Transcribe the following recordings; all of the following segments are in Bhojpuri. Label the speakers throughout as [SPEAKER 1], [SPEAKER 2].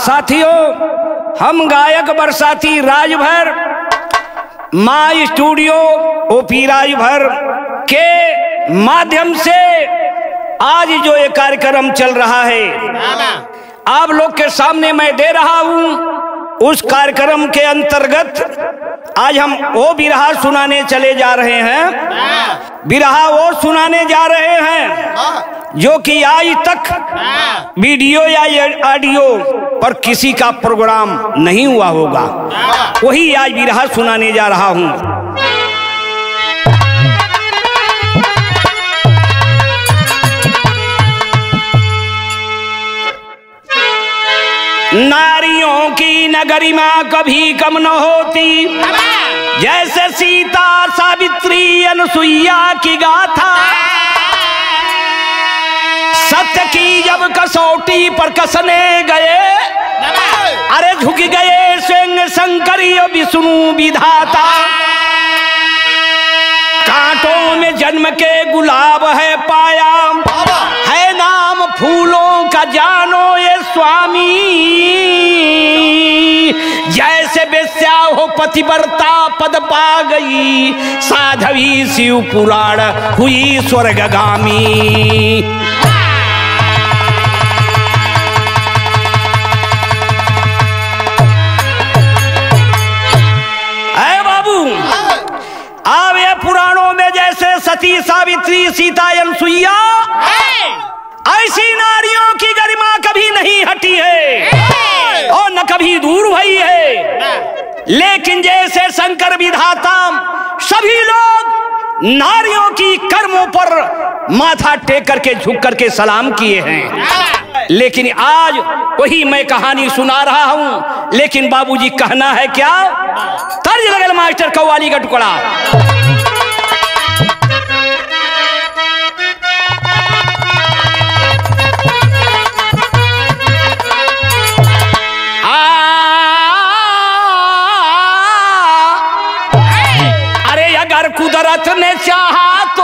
[SPEAKER 1] साथियों, हम गायक बरसाती राजभर माँ स्टूडियो ओपी राजभर के माध्यम से आज जो ये कार्यक्रम चल रहा है आप लोग के सामने मैं दे रहा हूँ, उस कार्यक्रम के अंतर्गत आज हम वो बिरहा सुनाने चले जा रहे हैं। बिरहा वो सुनाने जा रहे हैं जो कि आज तक वीडियो या ऑडियो पर किसी का प्रोग्राम नहीं हुआ होगा, वही आज बिरहा सुनाने जा रहा हूं। नारियों की नगरिमा कभी कम न होती, जैसे सीता सावित्री अनुसुईया की गाथा। सत्य की जब कसौटी पर कसने गए, अरे झुक गए स्वयं शंकरी विष्णु विधाता। कांटों में जन्म के गुलाब है पाया, है नाम फूलों का जानो ये स्वामी। जैसे बेस्या हो पतिव्रता पद पा गई, साध्वी शिव पुराण हुई स्वर्गगामी। ऐ बाबू, अब ये पुराणों में जैसे सती सावित्री सीता अनुसुईया, ऐसी नारियों की गरिमा कभी नहीं हटी है और न कभी दूर हुई है। लेकिन जैसे शंकर विधाता सभी लोग नारियों की कर्मों पर माथा टेक करके झुक करके सलाम किए हैं, लेकिन आज वही मैं कहानी सुना रहा हूं। लेकिन बाबूजी कहना है क्या, तर्ज लगल मास्टर कव्वाली का टुकड़ा। कुदरत ने चाहा तो,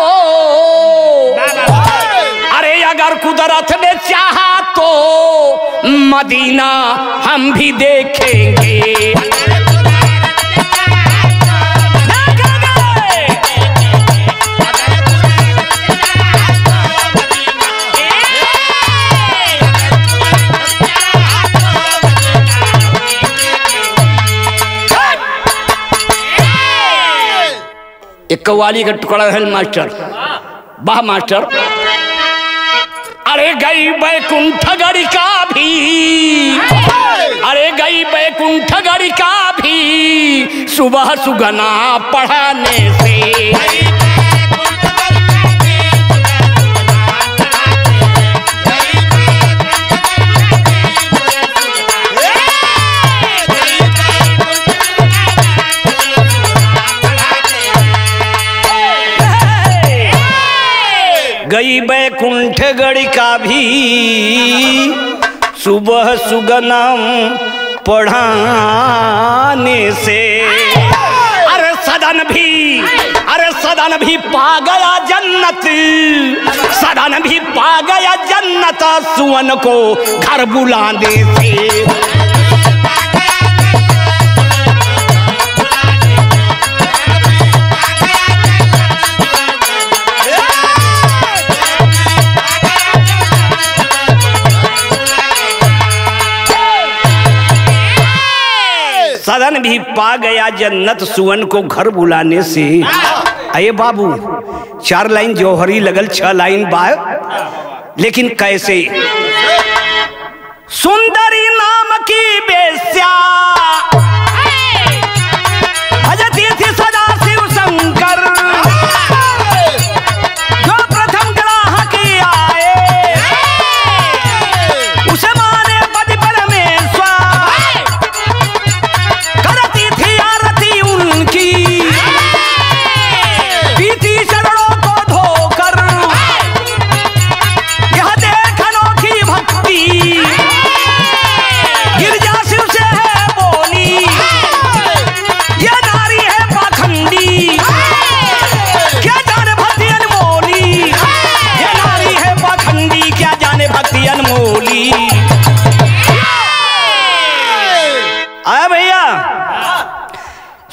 [SPEAKER 1] अरे अगर कुदरत ने चाहा तो मदीना हम भी देखेंगे। एक कव्वाली का टुकड़ा है मास्टर, वाह मास्टर। अरे गई बैकुंठ गड़िका भी, अरे गई बैकुंठ गड़िका भी सुबह सुगना पढ़ाने से। गई बैकुंठ गड़िका भी सुबह सुगनम पढ़ाने से। अरे सदन भी पा गया जन्नत, सदन भी पा गया जन्नत सुवन को घर बुलाने से। सदन भी पा गया जन्नत सुवन को घर बुलाने से। अये बाबू, 4 लाइन जौहरी लगल, 6 लाइन बाय, लेकिन कैसे? सुंदरी नाम की बेस्या भजती थी सदा शिव शंकर, जो प्रथम ग्राहक आए उसे माने पति परमेश्वर। करती थी आरती उनकी पीती चरणों को धोकर, यह देख अनोखी भक्ति गिरजा शिव से है बोली।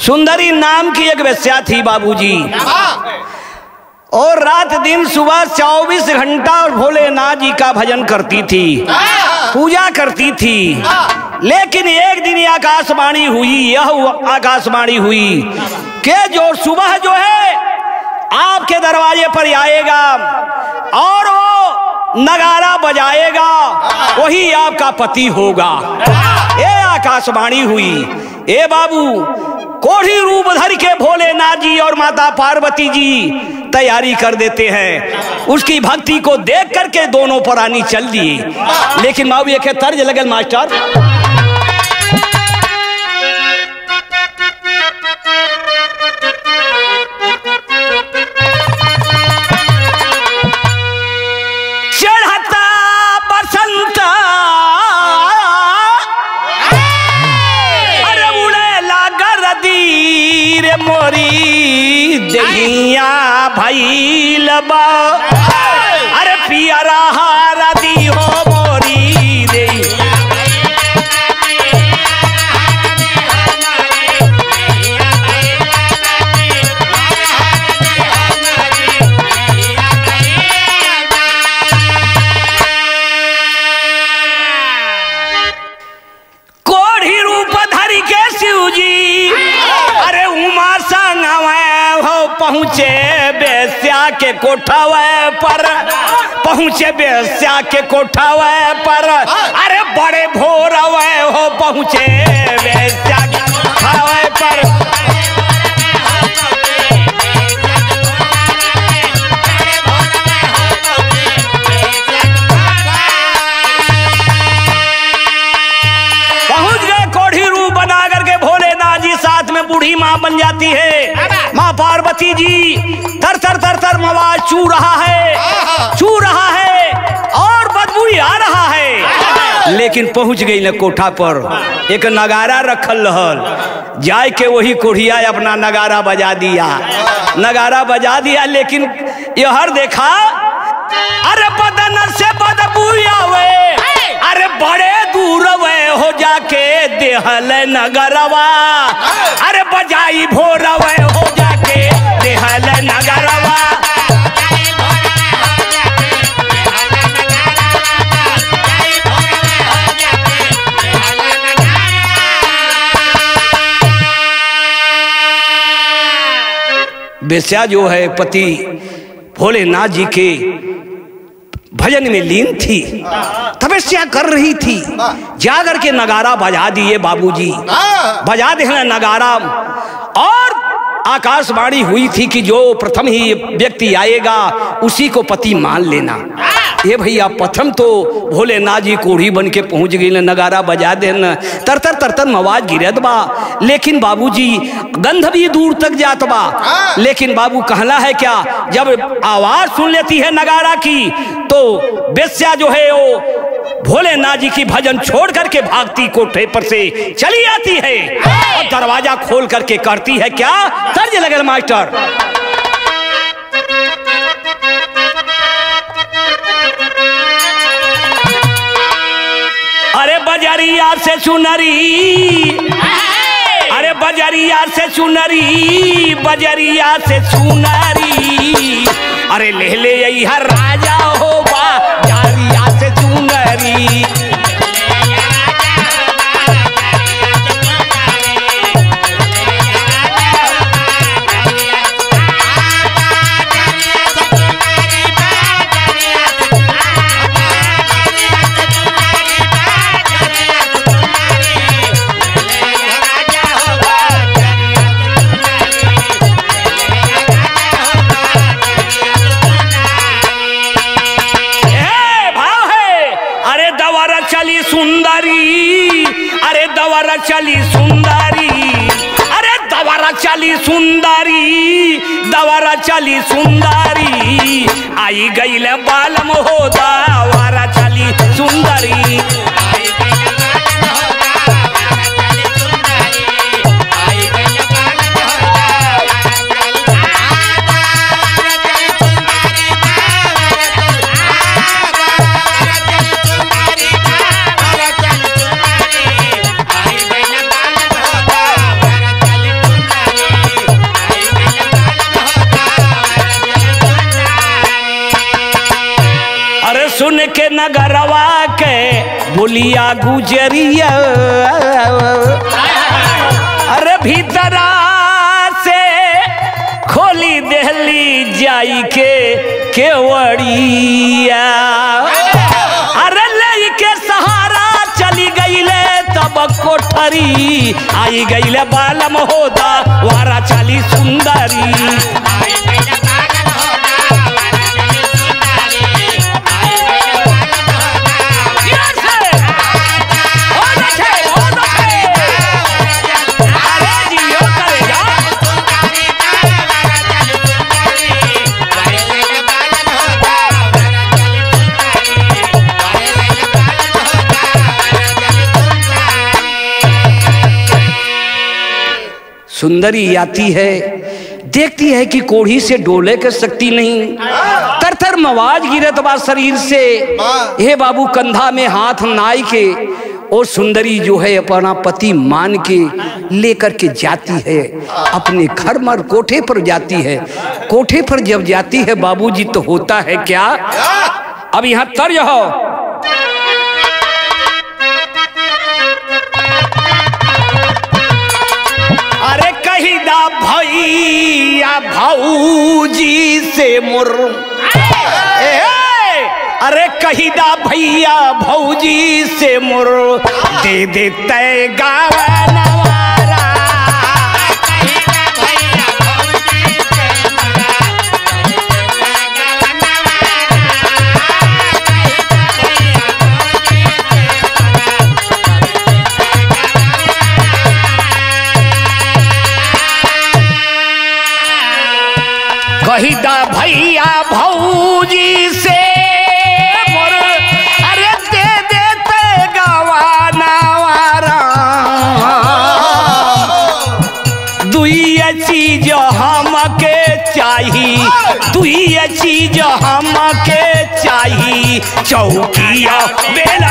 [SPEAKER 1] सुंदरी नाम की एक वेश्या थी बाबूजी, और रात दिन सुबह 24 घंटा भोलेनाथ जी का भजन करती थी, पूजा करती थी। लेकिन एक दिन आकाशवाणी हुई, यह आकाशवाणी हुई कि जो सुबह जो है आपके दरवाजे पर आएगा और वो नगारा बजाएगा, वही आपका पति होगा। ये आकाशवाणी हुई। ए बाबू, कोढ़ी रूप धर के भोलेनाथ जी और माता पार्वती जी तैयारी कर देते हैं। उसकी भक्ति को देख करके दोनों प्राणी चल दिए। लेकिन बाबू एक तर्ज लगल मास्टर, चढ़ता बसंत अरे उड़े लागर दीर मोरी दहिया भइल बा, अरे पियरा हारा दी हो मोरी दे। कोढ़ी रूप धरी के शिव जी अरे उमा संग हो पहुँचे बेस्या के कोठावे पर, पहुँचे बेस्या के कोठावे पर, अरे बड़े भोर हो पहुँचे बेस्या के कोठावे पर। पहुँच गए, कोढ़ी रूप बना करके भोलेनाथ जी साथ में बूढ़ी माँ बन जाती है। माँ पार्वती जी तर तर तर तर मवाज चू रहा है और बदबू आ रहा है। लेकिन पहुंच गई न कोठा पर, एक नगारा रखल रहल, जाय के वही कोढ़िया अपना नगारा बजा दिया। लेकिन यहर देखा अरे बदन से बदबू आवे, अरे बड़े दूर वे हो जाके देहल नगरवा, अरे बजाई भोर वे हो जाके देहल नगरवा। बेस्या जो है पति भोलेनाथ जी के भजन में लीन थी, तपस्या कर रही थी। जाकर के नगारा बजा दिए बाबूजी, बजा दे नगारा, और आकाशवाणी हुई थी कि जो प्रथम ही व्यक्ति आएगा उसी को पति मान लेना। ये भैया प्रथम तो भोलेनाथ जी कोढ़ी बन के पहुंच गई, नगारा बजा देना, तरतर तरतर मवाज गिरत बा। लेकिन बाबूजी गंध भी दूर तक जात बा। लेकिन बाबू कहला है क्या, जब आवाज सुन लेती है नगारा की तो बेस्या जो है वो भोलेनाथ जी की भजन छोड़ करके भागती कोठे पर से चली आती है और दरवाजा खोल करके करती है क्या, तर्ज लगल मास्टर, अरे बजरिया से चुनरी, अरे बजरिया से चुनरी, बजरिया से चुनरी, अरे ले ले यही राजा हो बजरिया से चुनरी। चली सुंदरी, अरे दवारा चली सुंदरी, दवारा चली सुंदरी, आई गईल बालम हो दवारा चली सुंदरी। के नगरवा के बोलिया गुजरिया, अरे भीतरा से खोली देहली जाई के केवड़िया, अरे ले के सहारा चली गईले तब कोठरी, आई गईले बालम होदा वारा चाली सुंदरी। सुंदरी आती है, देखती है कि कोढ़ी से डोले के शक्ति नहीं, तरतर मवाज गिरत बा शरीर से। हे बाबू कंधा में हाथ नाई के और सुंदरी जो है अपना पति मान के लेकर के जाती है अपने घर मर कोठे पर जाती है। कोठे पर जब जाती है बाबूजी तो होता है क्या, अब यहाँ तर्ज हो। अरे कहिदा भैया भौजी से मुर, अरे कहिदा भैया भौजी से मुर, दे देते गावा नवारा। कहिदा भैया भौजी से मोर, अरे दे देते गवाना वारा। दुई चीज हमके चाही, दुई चीज हमके चाही, चौकिया बेला।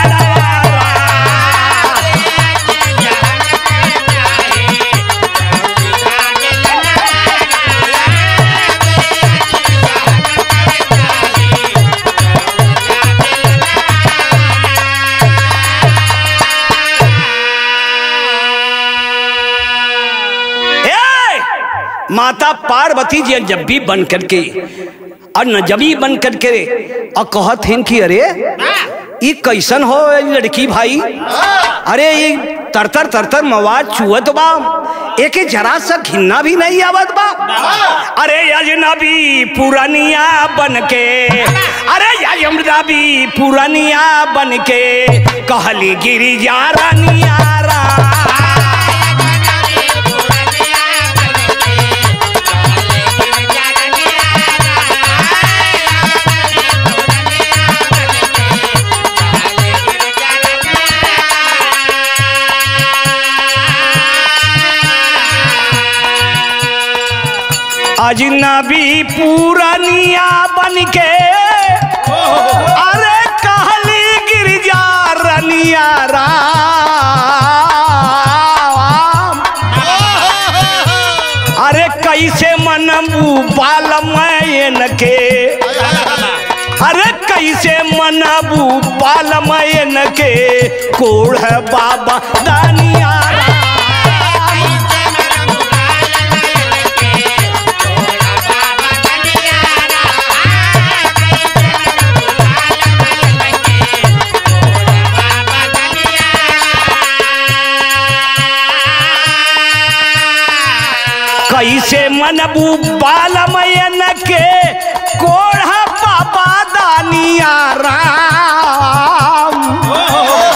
[SPEAKER 1] माता पार्वती जी जब भी बन करके और नजबी बन करके और कहत हैं कि अरे ये कैसन हो लड़की भाई, अरे ये तरतर तरतर मवाज चुअत बा, एक जरा सा घिन्ना भी नहीं आवत बा। अरे अजनबी पुरानिया बन के, अरे अजनबी पुरानिया बन के कहली गिरिजा रानिया रा। अजनबी पुरानिया बन के, अरे कहली गिरजा रनिया राम। अरे कैसे मनबू बालमयन के, अरे कैसे मनबू बालमयन के कोढ़ बाबा दानिया। कैसे मनबू बालमयन के कोढ़ा बाबा दानिया राम।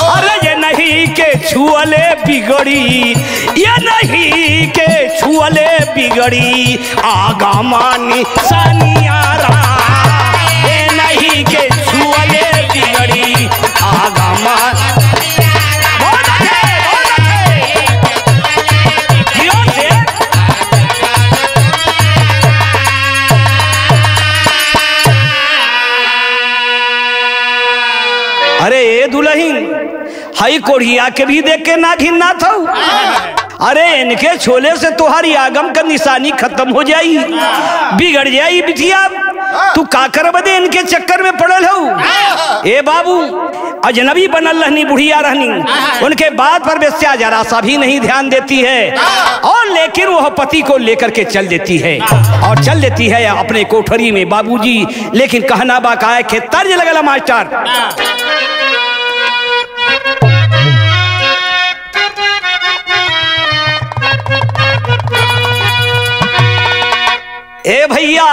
[SPEAKER 1] अरे ये नहीं के छुअले बिगड़ी, ये नहीं के छुअले बिगड़ी आगा मानी सानिया राम। ये नहीं के छुअले बिगड़ी आगा मान। अरे ए दुल्हन हई कोढ़िया के भी देख के ना घिन्ना था। अरे इनके छोले से तुम्हारी आगम का निशानी खत्म हो जाई, बिगड़ जाई बिटिया। तू का कर बदे इनके चक्कर में पड़ल हो। ए बाबू, अजनबी बनल रहनी, बुढ़िया रहनी, उनके बात पर बेस्या जरा सा भी नहीं ध्यान देती है, और लेकिन वह पति को लेकर के चल देती है, और चल देती है अपने कोठरी में बाबूजी। लेकिन कहना बाका के तर्ज लगल मास्टर। ए भैया,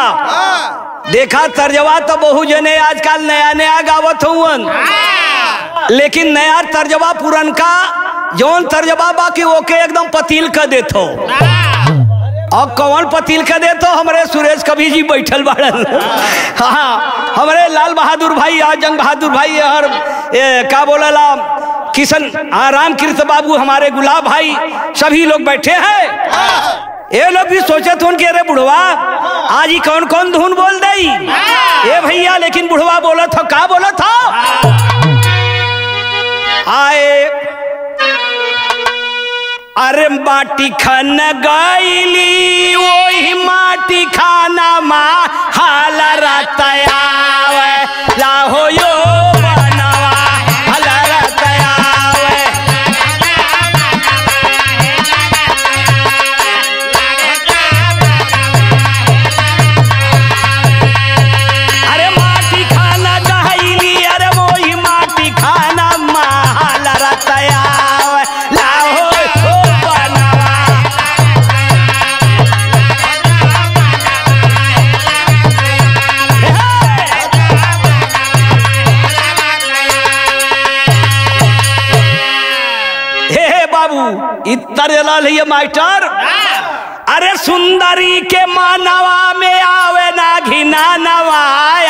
[SPEAKER 1] देखा तर्जवा तो बहु जने आजकल नया नया गावत हुवन, लेकिन नया तर्जवा पुरनका जौन तर्जवा बाकी ओके एकदम पतील कर देतो। और कौन पतील कर देतो? हमारे सुरेश कवि जी बैठल बाड़न। हाँ, हमारे लाल बहादुर भाई, जंग बहादुर भाई, और क्या बोला किशन राम कृष्ण बाबू, हमारे गुलाब भाई, सभी लोग बैठे हैं। ये लोग भी सोचे थे कि अरे बुढ़वा आज ही कौन कौन धुन बोल दई। ये भैया, लेकिन बुढ़वा बोला था, क्या बोला था? आए अरे माटी खान गईली, वही माटी खाना मा हाला रतया लाहो यो बनवा हाला रतया। अरे माटी खाना गईली, अरे वही माटी खाना मा हाला रतया लाहो यो बनवा। हे बाबू, इतर लाल है मास्टर। अरे सुंदरी के मानवा में आवे ना घिना नवा,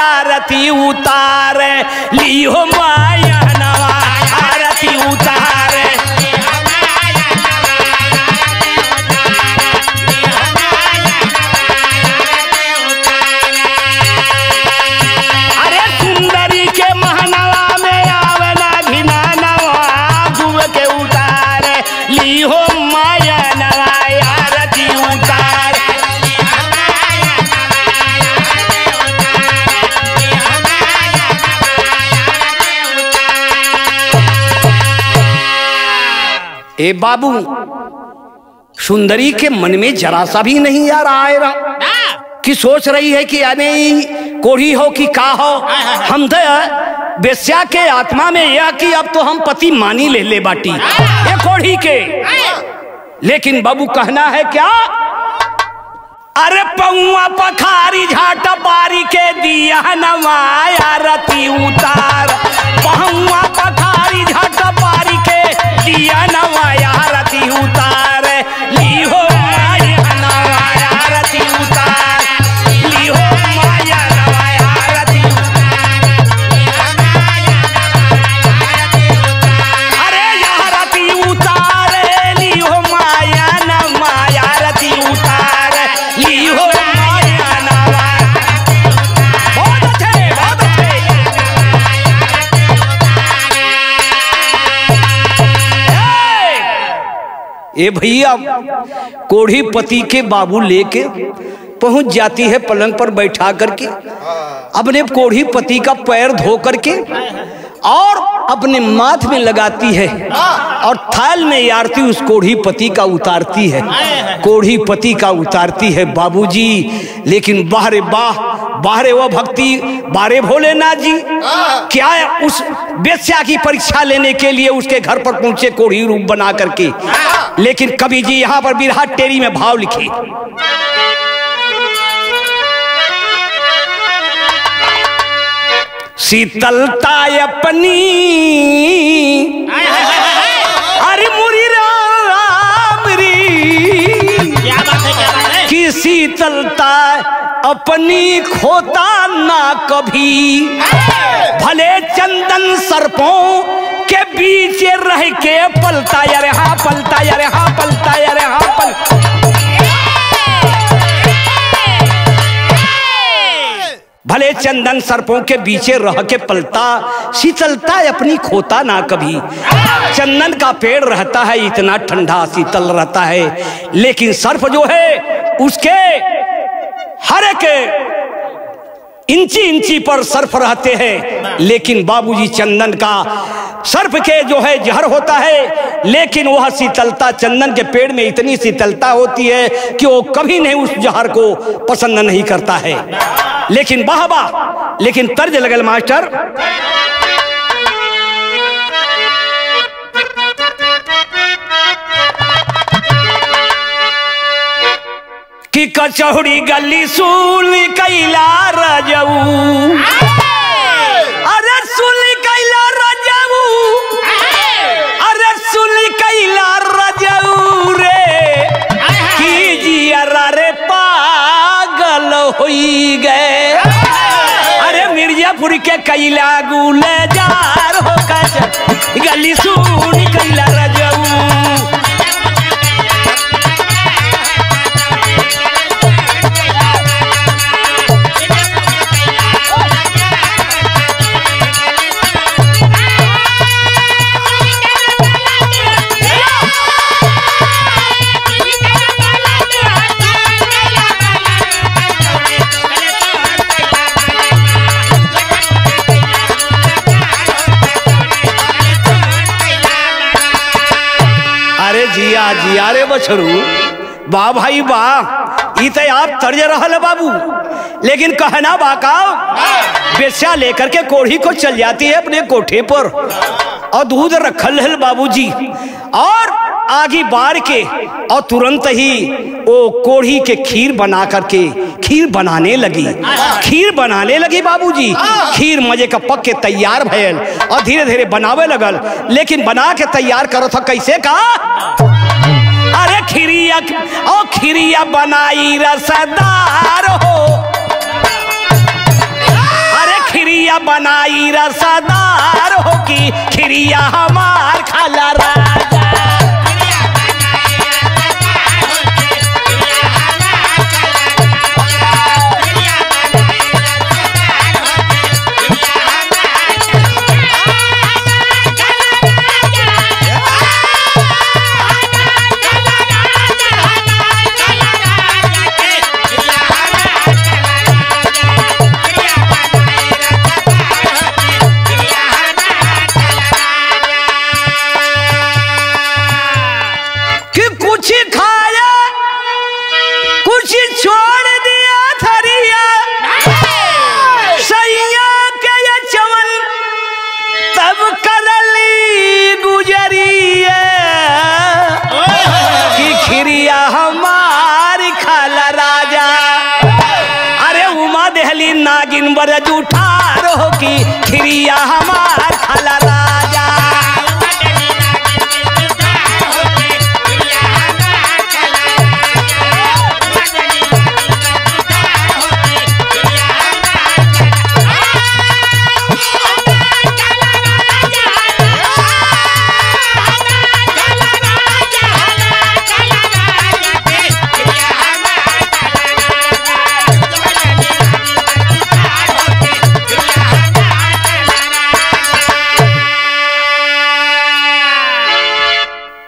[SPEAKER 1] आरती उतारे लियो माया नवा, आरती उतारे। अरे सुंदरी के महनवा में आवे ना घिना नवा, गुव के उतारे लियो माया नवा, आरती उतारे। ए बाबू, सुंदरी के मन में जरा सा भी नहीं आ रहा है कि सोच रही है कि यानी कोढ़ी हो कि का हो। हम तो बेस्या के आत्मा में यह कि अब तो हम पति मानी ले बाटी ये कोढ़ी के। लेकिन बाबू कहना है क्या? अरे पौआ पखारी झाट बारी के दिया नवाया रती उतार, पौआ पखारी झाट बारी के दिया नवाया रती उतार, लीहो माया नवाया रती उतार, लीहो माया नवाया रती उतार। अरे यहाँ रती उतार, लीहो माया नवाया रती उतार, लीहो माया नवाया। बहुत अच्छे, बहुत अच्छे। ए भैया, कोढ़ी पति के बाबू लेके पहुंच जाती है पलंग पर बैठा करके, अपने कोढ़ी पति का पैर धो करके और अपने माथ में लगाती है, और थाल में आरती उस कोढ़ी पति का उतारती है, कोढ़ी पति का उतारती है बाबूजी। लेकिन बाहरे बाहरे वो भक्ति, बारे भोलेनाथ जी क्या उस बेस्या की परीक्षा लेने के लिए उसके घर पर पहुंचे कोढ़ी रूप बना करके। लेकिन कवि जी यहाँ पर बिरहा टेरी में भाव लिखे। शीतलता अपनी अरे मुरी राम री की शीतलता अपनी खोता ना कभी, भले चंदन सर्पों के बीच रह के पलता यार हाँ पलता यार हाँ पलता यार हाँ पलता। भले चंदन सर्पों के बीचे रह के पलता, शीतलता अपनी खोता ना कभी। चंदन का पेड़ रहता है इतना ठंडा शीतल रहता है, लेकिन सर्प जो है उसके हर एक इंची इंची पर सर्प रहते हैं, लेकिन बाबूजी चंदन का सर्प के जो है जहर होता है, लेकिन वह शीतलता चंदन के पेड़ में इतनी शीतलता होती है कि वो कभी नहीं उस जहर को पसंद नहीं करता है। लेकिन वाह वाह, लेकिन तर्ज लगल मास्टर कि कचौड़ी गली सूल कैला रजऊ, अरे सुल कैला रजऊ, अरे सुल कैला रजऊ रे, कीजिए रे पागल होई गए। अरे मिर्जापुर के कैला गुलजार हो कच गली सूल कैला रजऊ। जिया जिया रे बछरू, वाह भाई वाह, इते आप तर्ज रहल बाबू। लेकिन कहना बाका बेस्या लेकर के कोढ़ी को चल जाती है अपने कोठे पर और दूध रखल है बाबूजी, और आगे बार के और तुरंत ही वो कोढ़ी के खीर बना करके खीर बनाने लगी, खीर बनाने लगी बाबूजी। खीर मजे का पक के तैयार भयल और धीरे धीरे बनावे लगल, लेकिन बना के तैयार करो था कैसे का? अरे खीरिया ओ खीरिया बनाई रसदार हो, अरे खीरिया बनाई रसदार हो कि खीरिया हमार खाला राजा। नागिन बरज उठा रहो की खिरिया हमार खाला राजा।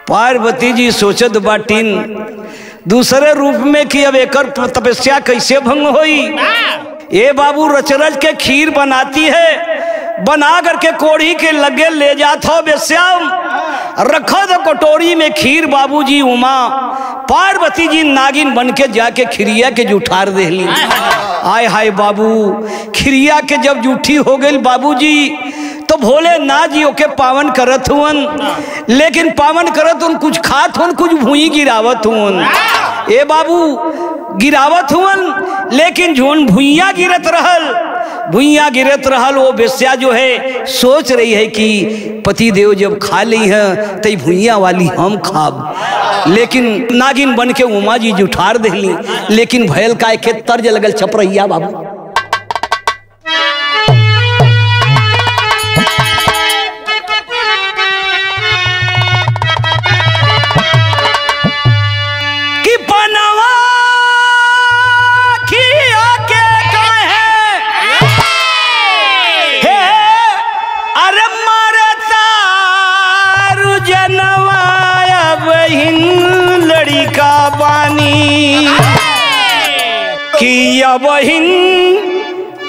[SPEAKER 1] पार्वती जी सोचत बाटिन दूसरे रूप में कि अब एक तपस्या कैसे भंग होई। ये बाबू रचरच के खीर बनाती है, बना करके कोढ़ी के लगे ले जाता हो बेश्याम, रखो तो कटोरी में खीर। बाबूजी उमा पार्वती जी नागिन बन के जाके खिरिया के जुठार दे ली। आय हाय बाबू, खिरिया के जब जूठी हो गई बाबूजी तो भोले ना जी ओके पावन करत हुन, लेकिन पावन करत हुन कुछ खात हुन, कुछ भूई गिरावत हुन। ए बाबू गिरावत हुन, लेकिन जोन भूइया गिरत रहल, भूइया गिरत रहल, वो बेस्या जो है सोच रही है कि पति देव जब खा ली है तो भूइया वाली हम खाब। लेकिन नागिन बन के उमा जी जुठार देली, लेकिन भयल का एक तर्ज लगल छपरैया बाबू।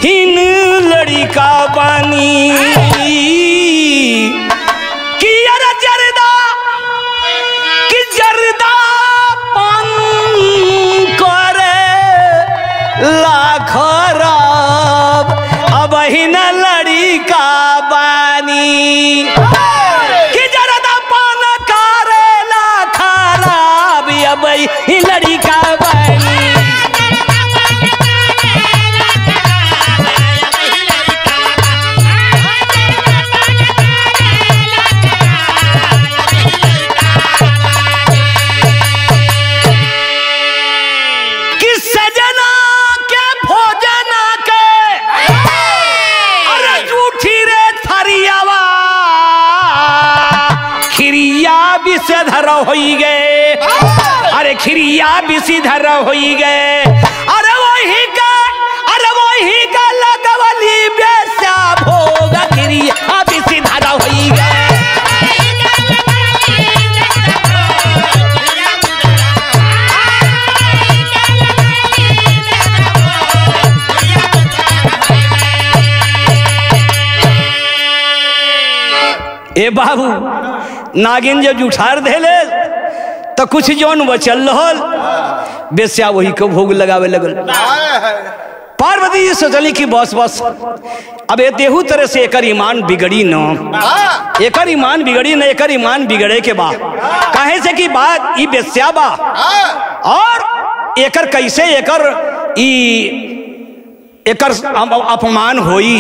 [SPEAKER 1] हिन लड़का बानी कि अरे जरदा कि जरदा पान करे लाखराब अब हिन लड़का बानी कि जरदा पान करे लाखराब अब हिन लड़का बानी। से धर होई गए अरे खिरिया बिसी धर होई गए अरे वही का लगवली बेसा भोग खिरिया बिसी धर होई गए। ए बाबू नागिन जब जुठार देले तो कुछ जौन बचल रहल बेस्या वही को भोग लगावे लगल। पार्वती जी सोचली कि बस बस अब ये देहू तरह से एकर ईमान बिगड़ी न, एकर ईमान बिगड़ी न, एकर ईमान बिगड़े के बाद काहे से कि बात ई बेस्या बा और एकर कैसे एकर अपमान होई।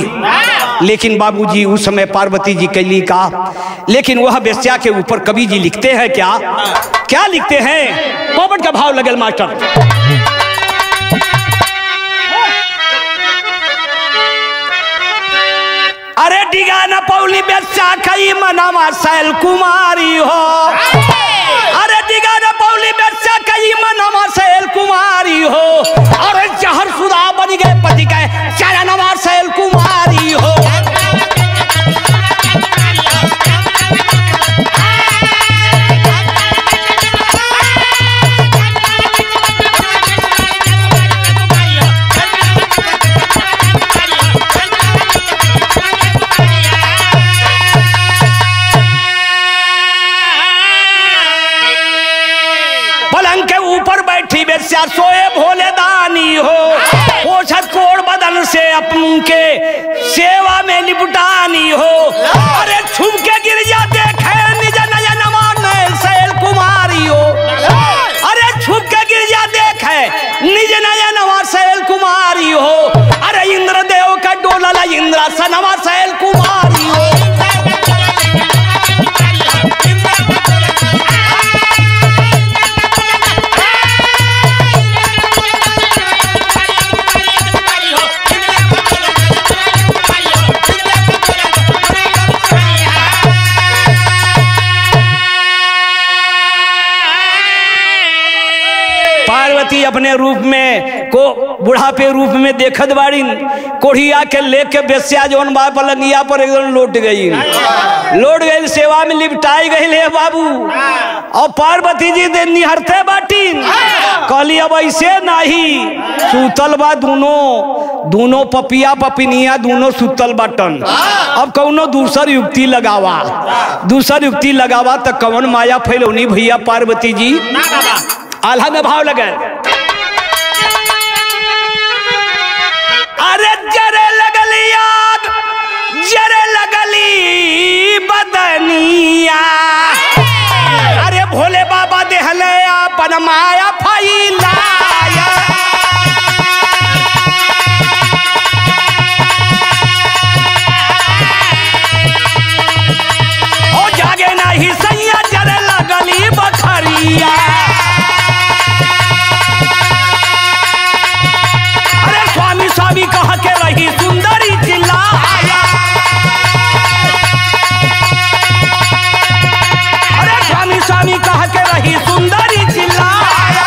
[SPEAKER 1] लेकिन बाबूजी उस समय पार्वती जी कैली का, लेकिन वह बेस्या के ऊपर कवि जी लिखते हैं क्या लिखते हैं। पोपट का भाव लगल मास्टर। अरे डिगा न पौली बेस्या कई मनामा सैल कुमारी हो, अरे डिगा न पौली बेस्या कई मनामा सैल कुमारी हो, अरे जहर सुधा बन गए पति का चरणवा सैल कुमारी हो। बेस्या सोए भोले दानी हो, पोषक कोड़ बदन से अपन के सेवा में निपटानी हो, अरे छुप के गिर जा देखे निज नयन मान सैल कुमारी हो, अरे छुप के गिर जा देखे निज नयन सैल कुमारी हो, अरे इंद्रदेव का डोला इंद्रासनवा सैल कुमारी हो। पार्वती अपने रूप में को बुढ़ापे रूप में देखत बाड़ी, कोढ़िया के लेके बेस्या जौन बा पलंगिया पर एकदम लौट गई सेवा में लिपटाई गई है बाबू। और पार्वती जी दे निहरते बाटी कहली अब ऐसे नहीं, सुतल बा दोनों पपिया पपिनिया दोनों सुतल बाटन, अब कौनो दूसर युक्ति लगावा तो कौन माया फैलौनी भैया पार्वती जी। आल्हा में भाव लगे। अरे जरे लगली आग जरे लगली बदनिया, अरे भोले बाबा देहले अपन माया फैलाया, ओ जागे नहीं सैया जरे लगली बखरिया, स्वामी कहा के रही सुंदरी चिल्लाया, अरे स्वामी कहा के रही सुंदरी चिल्लाया।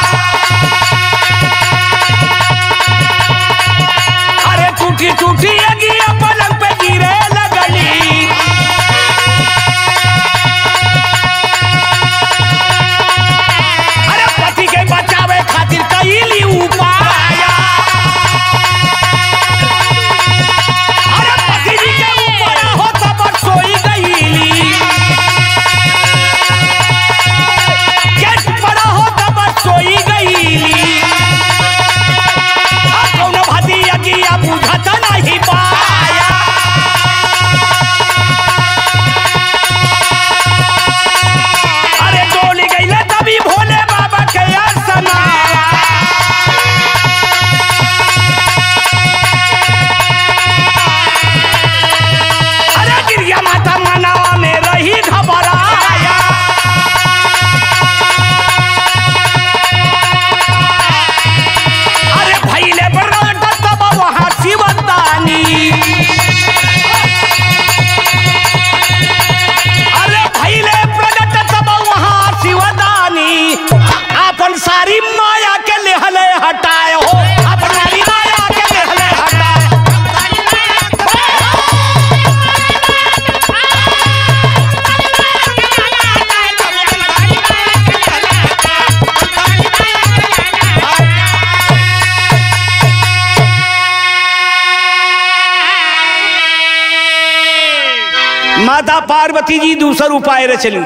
[SPEAKER 1] माता पार्वती जी दूसर उपाय रे चली,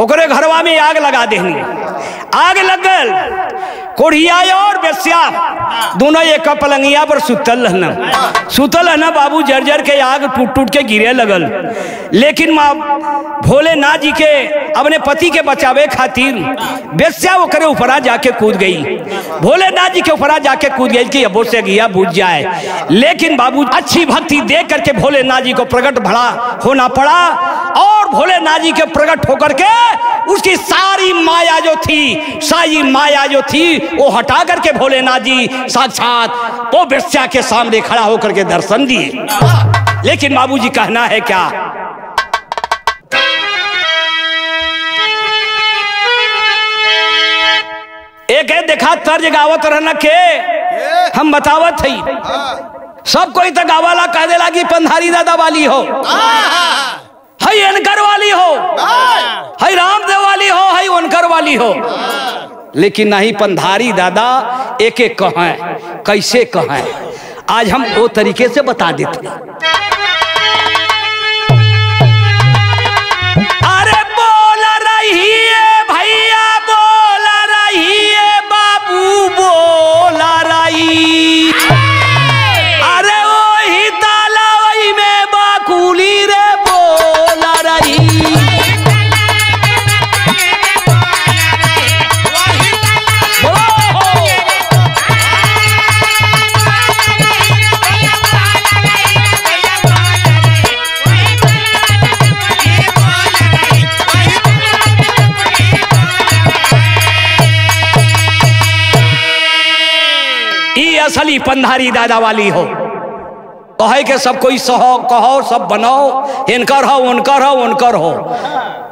[SPEAKER 1] ओकरे घरवा में आग लगा देनी। आग लगल, कोढ़िया और बेस्या दोनों एक पलंगिया पर सुतल रहना बाबू। जर्जर के आग टूट टूट के गिरे लगल। लेकिन माँ भोलेनाथ जी के अपने पति के बचावे खातिर बेस्या ओकरे ऊपरा जाके कूद गई। भोलेनाथ जी के ऊपरा जाके कूद गई कि अबो से गिया बुझ जाए। लेकिन बाबू अच्छी भक्ति देख करके भोलेनाथ जी को प्रकट भड़ा होना पड़ा, और भोलेनाथ जी के प्रकट होकर के उसकी सारी माया जो थी वो हटा करके भोलेनाथ जी साक्षात वो बेस्या के सामने खड़ा होकर के दर्शन दिए। लेकिन बाबूजी कहना है क्या, एक है देखा तर्ज गावत रहना के हम बतावत हई, सब कोई तो गावाला कह देला कि पंधारी दादा वाली हो, हई अनकर वाली हो, हई रामदेव वाली हो, हई उनकर वाली हो। लेकिन नहीं, पंधारी दादा एक एक कहें, कैसे कहें, आज हम वो तरीके से बता देते। अरे बोल रही है भैया, बोल रही है बाबू, बोल रही, अरे वही ताला वही में बाकुली रे, बोल रही। असली पंधारी दादा वाली हो, कहे के सब कोई सहो कहो सब बनाओ, इनकर हो उनकर हो उनकर हो।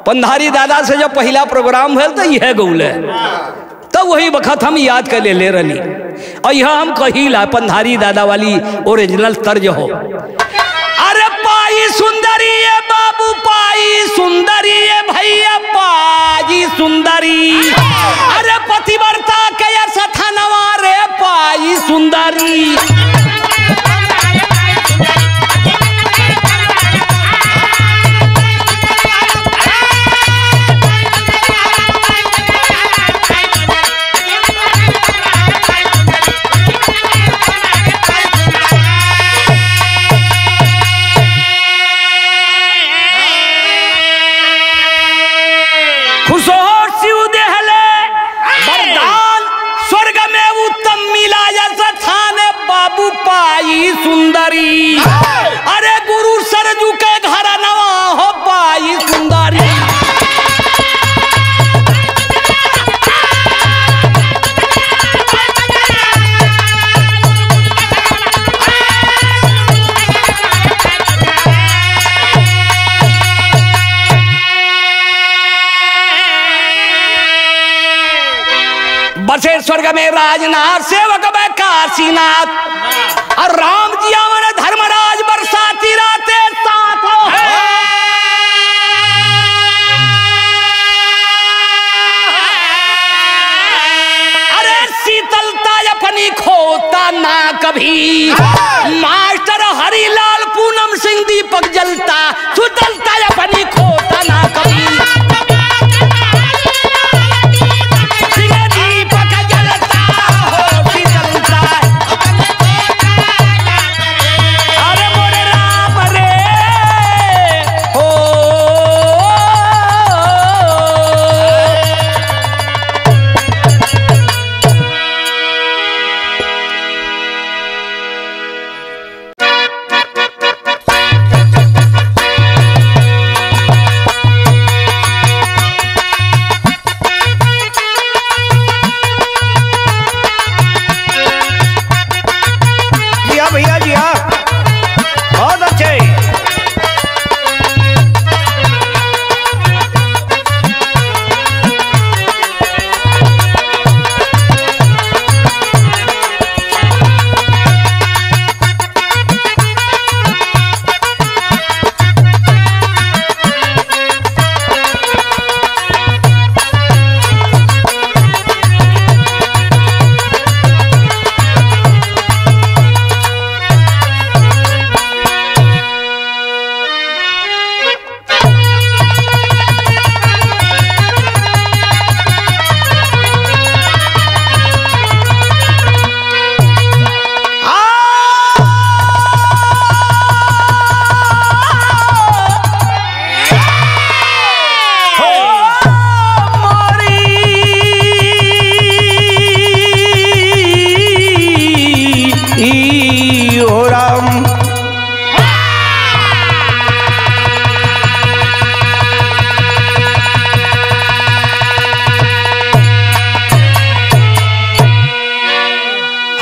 [SPEAKER 1] पंधारी दादा से जब पहला प्रोग्राम भेल तो यह गौले, तब वही वक्त हम याद कर ले रही, और यह हम कही ला पंधारी दादा वाली ओरिजिनल तर्ज हो। अरे पाई सुंदरी है बाबू, पाई सुंदरी है भैया, पाई सुंदरी, अरे पतिव्रता के सथनवा रे, पाई सुंदरी। सुंदरी, अरे गुरु सरजू के घर नवा हो, पाई सुंदरी। बसे स्वर्ग में राजनाथ, सेवक में काशीनाथ, और राम जी आवन धर्मराज बरसाती राते साथ हो। अरे शीतलता अपनी खोता ना कभी, मास्टर हरिलाल पूनम सिंह दीपक जलता, सुतलता अपनी खोता ना कभी।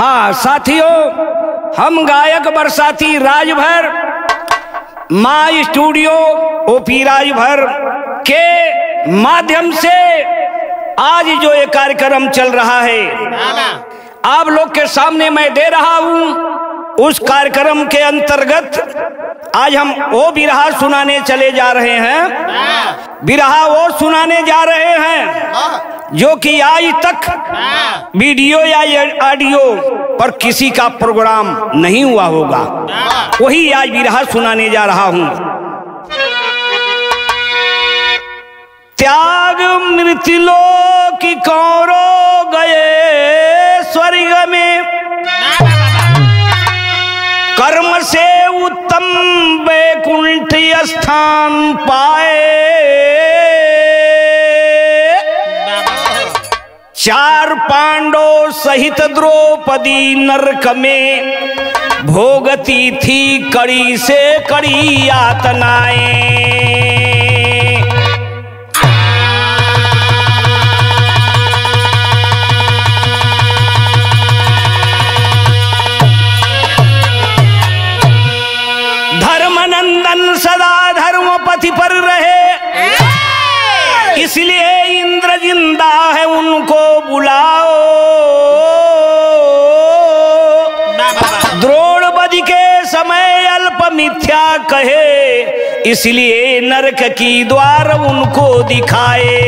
[SPEAKER 1] हाँ साथियों, हम गायक बरसाती राजभर माँ स्टूडियो ओपी राजभर के माध्यम से आज जो ये कार्यक्रम चल रहा है आप लोग के सामने मैं दे रहा हूँ, उस कार्यक्रम के अंतर्गत आज हम वो बिरहा सुनाने चले जा रहे हैं। बिरहा वो सुनाने जा रहे हैं जो कि आज तक वीडियो या ऑडियो पर किसी का प्रोग्राम नहीं हुआ होगा, वही आज बिरहा सुनाने जा रहा हूं। त्याग मृत्युलोक कौरो गए स्वर्ग में, कर्म से उत्तम वैकुंठ स्थान पाए। चार पांडव सहित द्रौपदी नरक में भोगती थी कड़ी से कड़ी यातनाएं। धर्मनंदन सदा धर्म पथि पर रहे, इसलिए इंद्र जिंदा है उनको बुलाओ। द्रोणवध के समय अल्प मिथ्या कहे, इसलिए नरक की द्वार उनको दिखाए।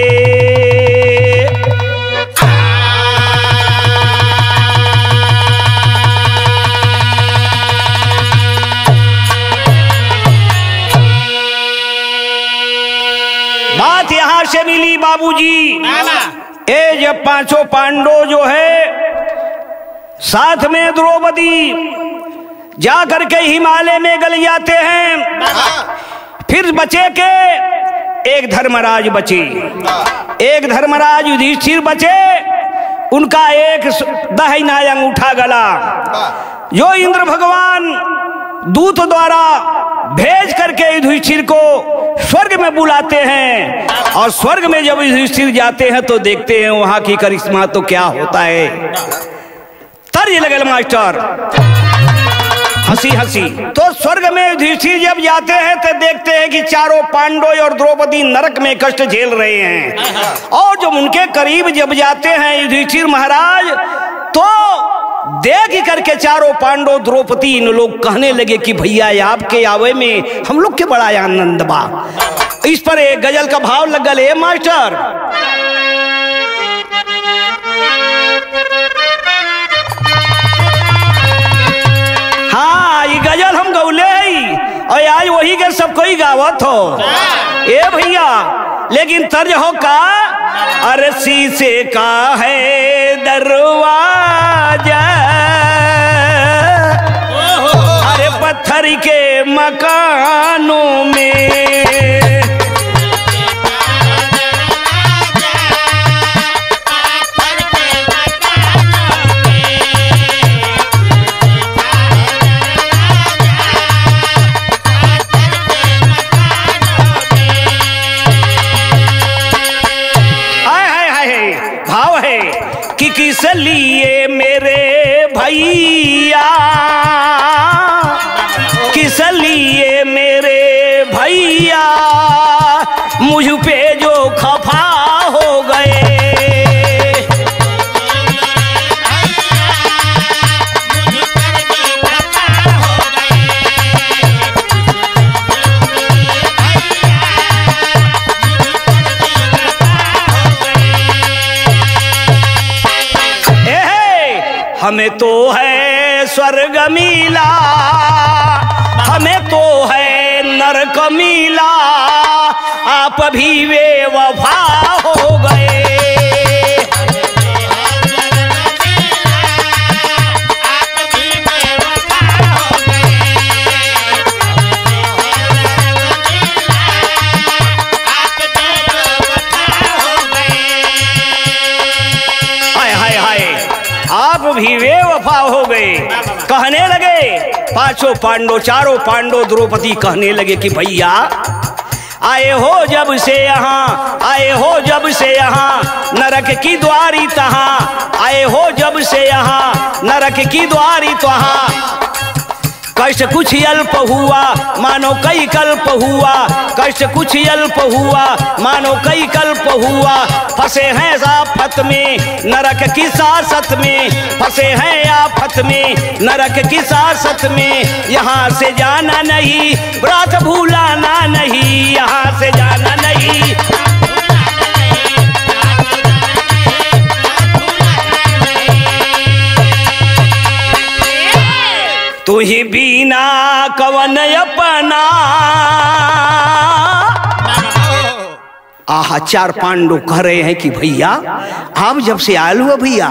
[SPEAKER 1] बात यहां से मिली बाबूजी, ये जब पांचों पांडव जो है साथ में द्रौपदी जाकर के हिमालय में गल जाते हैं, फिर बचे के एक धर्मराज बचे, एक धर्मराज युधिष्ठिर बचे, उनका एक दाहिना अंगूठा गला, जो इंद्र भगवान दूत द्वारा भेज करके युधिष्ठिर को स्वर्ग में बुलाते हैं। और स्वर्ग में जब युधिष्ठिर जाते हैं तो देखते हैं वहां की करिश्मा तो क्या होता है। तर्ज लगल मास्टर हंसी हंसी। तो स्वर्ग में युधिष्ठिर जब जाते हैं तो देखते हैं कि चारों पांडव और द्रौपदी नरक में कष्ट झेल रहे हैं। और जब उनके करीब जब जाते हैं युधिष्ठिर महाराज, तो देख करके चारों पांडव द्रौपदी इन लोग कहने लगे कि भैया आपके आवे में हम लोग के बड़ा आनंद बा। इस पर एक गजल का भाव लगल है मास्टर। हाँ, ये गजल हम गौले ही और आज वही के सब कोई गावत हो ए भैया, लेकिन तर्ज हो का अरे शीशे का है दरवाजा, अरे पत्थर के मकानों में। किस लिए मेरे भैया, किस लिए मेरे भैया मुझ पे जो खफा हो गए। हमें तो है स्वर्ग मिला, हमें तो है नरक मिला, आप भी बेवफा हो गए। आप भी बेवफा हो गए। कहने लगे पांचों पांडव, चारों पांडव द्रौपदी कहने लगे कि भैया आए हो जब से यहाँ, आए हो जब से यहाँ नरक की द्वारी तहाँ, आए हो जब से यहाँ नरक की द्वारी तहाँ। कष्ट कुछ अल्प हुआ मानो कई कल्प हुआ, कष्ट कुछ अल्प हुआ मानो कई कल्प हुआ। फंसे हैं आफत में नरक की सासत में, फंसे हैं आफत में नरक की सासत में। यहाँ से जाना नहीं व्रत भूलाना नहीं, यहाँ से जाना नहीं। तू ही बीना कवन अपना। आहा, चार पांडव कह रहे हैं कि भैया आप जब से आयल हुआ भैया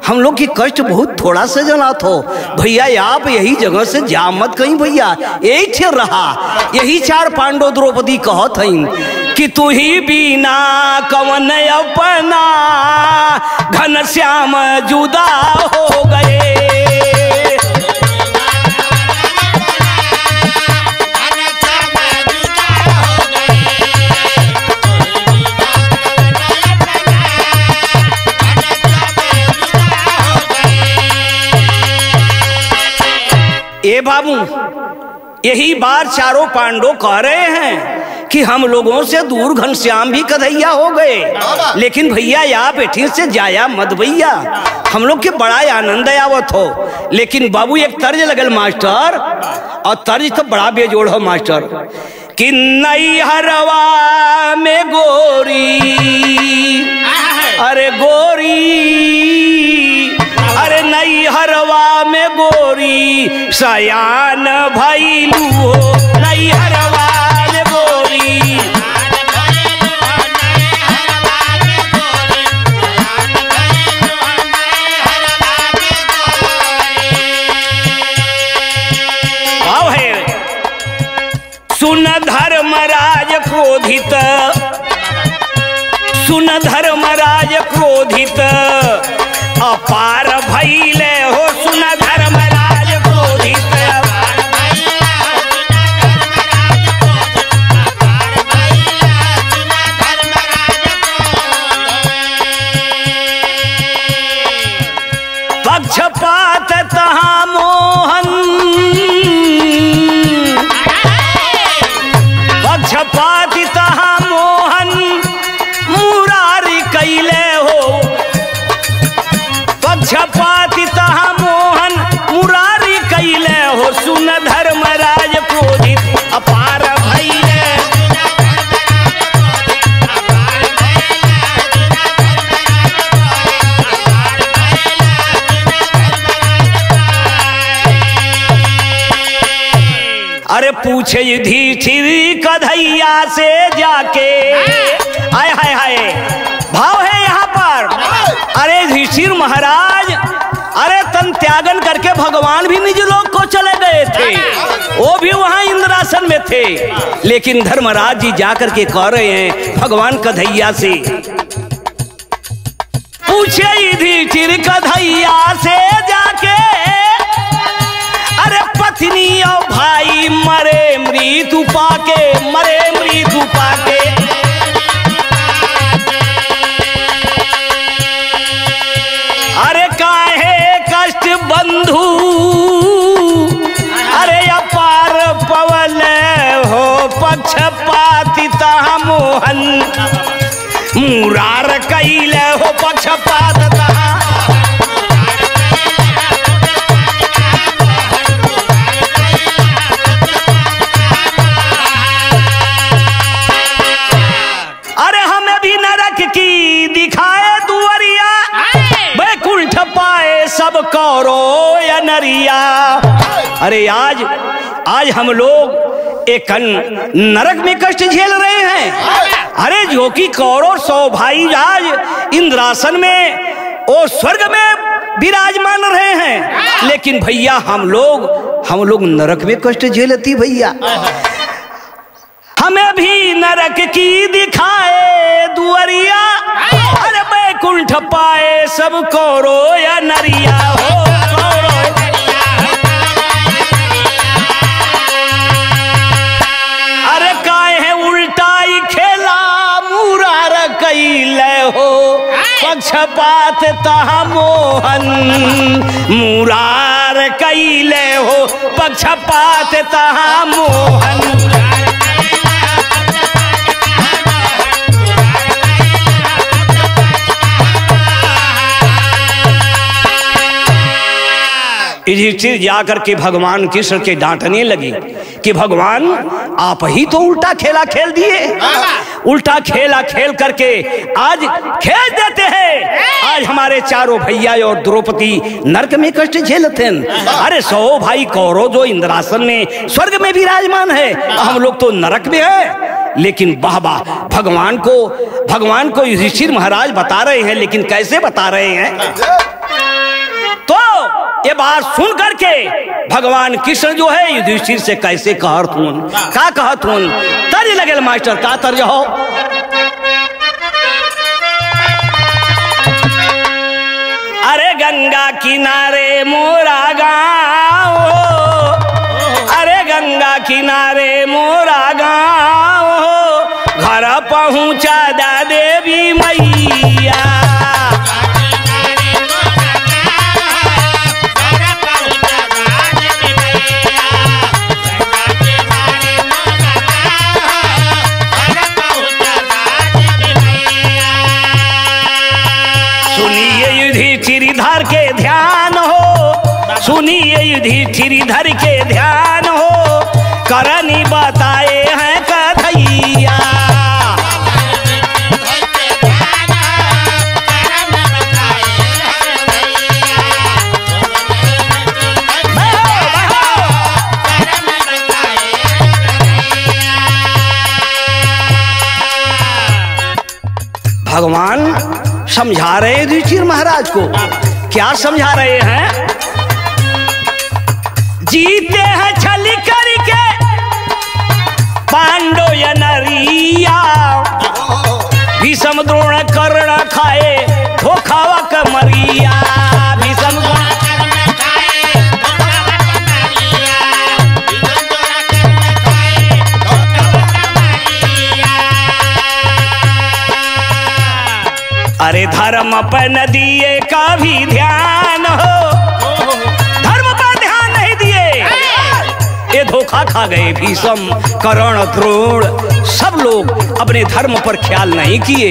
[SPEAKER 1] हम लोग की कष्ट बहुत थोड़ा सा जना थो भैया, आप यही जगह से जा मत कहीं भैया, यही थे रहा। यही चार पांडव द्रौपदी कहत हईं कि तू ही बीना कवन अपना, घनश्याम जुदा हो गए। ए बाबू, यही बात चारों पांडव कह रहे हैं कि हम लोगों से दूर घनश्याम भी कन्हैया हो गए, लेकिन भैया या बेटी से जाया मत भैया, हम लोग के बड़ा आनंद आवत हो। लेकिन बाबू एक तर्ज लगल मास्टर, और तर्ज तो बड़ा बेजोड़ हो मास्टर कि नैहरवा में गोरी, अरे गोरी, अरे नैहरवा में गोरी सयान भैलू हो, नैहरवा में गोरी। भाव है सुन धर्मराज क्रोधित, सुन धर्मराज क्रोधित अपार भैले हो, सुन धर्मराज क्रोधित। पक्षपात तहाँ मोहन, पक्षपाती तहाँ मोहन मुरारी कैले हो, पक्षपाती तहाँ मोहन मुरारी कैले हो। सुन धर्मराज क्रोधित अपार भैले। अरे पूछे युधिष्ठिर कन्हैया से जाके, आय हाय हाय भाव है यहाँ पर। अरे युधिष्ठिर महाराज, अरे तन त्यागन करके भगवान भी निज लोक को चले गए थे, वो भी वहां इंद्रासन में थे, लेकिन धर्मराज जी जाकर के कह रहे हैं भगवान कन्हैया से, पूछे युधिष्ठिर कन्हैया से जाके, अरे पत्नी और भाई मरे मृत्यु पाके, मरे मृत्यु पाके। अरे काहे कष्ट बंधु, अरे अपार पवन हो, पक्षपाती तहाँ मोहन मुरार कैले हो, पक्षपात तहाँ। अरे हमें भी नरक की दिखाए दुआरिया, बैकुंठ पाए सब कौरो या नरिया। अरे आज हम लोग एक नरक में कष्ट झेल रहे हैं। अरे जो कि कौरव 100 भाई आज इंद्रासन में और स्वर्ग में विराजमान रहे हैं, लेकिन भैया हम लोग नरक में कष्ट झेलती भैया। हमें भी नरक की दिखाए दुआरिया, अरे बैकुंठ पाए सब कौरो या नरिया हो, कौरो। अरे काहे उल्टा पक्षपात तहा मोहन, मुरार कैले हो पक्षपात तहा मोहन। युधिष्ठिर जाकर के भगवान कृष्ण के डांटने लगी कि भगवान आप ही तो उल्टा खेला खेल दिए, उल्टा खेला खेल करके आज खेल देते हैं। आज हमारे चारों भैया और द्रौपदी नरक में कष्ट झेलते हैं। अरे 100 भाई कौरव जो इंद्रासन में स्वर्ग में विराजमान है, हम लोग तो नरक में है। लेकिन वाह वाह, भगवान को युधिष्ठिर महाराज बता रहे हैं, लेकिन कैसे बता रहे हैं? तो ये बात सुन करके भगवान कृष्ण जो है युधिष्ठिर से कैसे कहत हूं, का कहत हूं? तर्ज लगेल मास्टर, का तर्ज हो? अरे गंगा किनारे मोरा गाँव, अरे गंगा किनारे मोरा गाँव, घर पहुंचा दा देवी मैया। युधिष्ठिर के ध्यान हो, सुनिए युधिष्ठिर के ध्यान हो, करनी बताए हैं कथैया। भगवान समझा रहे हैं युधिष्ठिर महाराज को। क्या समझा रहे हैं? जीते हैं छल करके पांडव या नरिया, भीष्म द्रोण कर्ण खाए धोखावा कमरिया। भीष्म अरे धर्म पर न दिए का भी ध्यान हो, धर्म पर ध्यान नहीं दिए, ये धोखा खा गए। भीष्म कर्ण द्रोण सब लोग अपने धर्म पर ख्याल नहीं किए।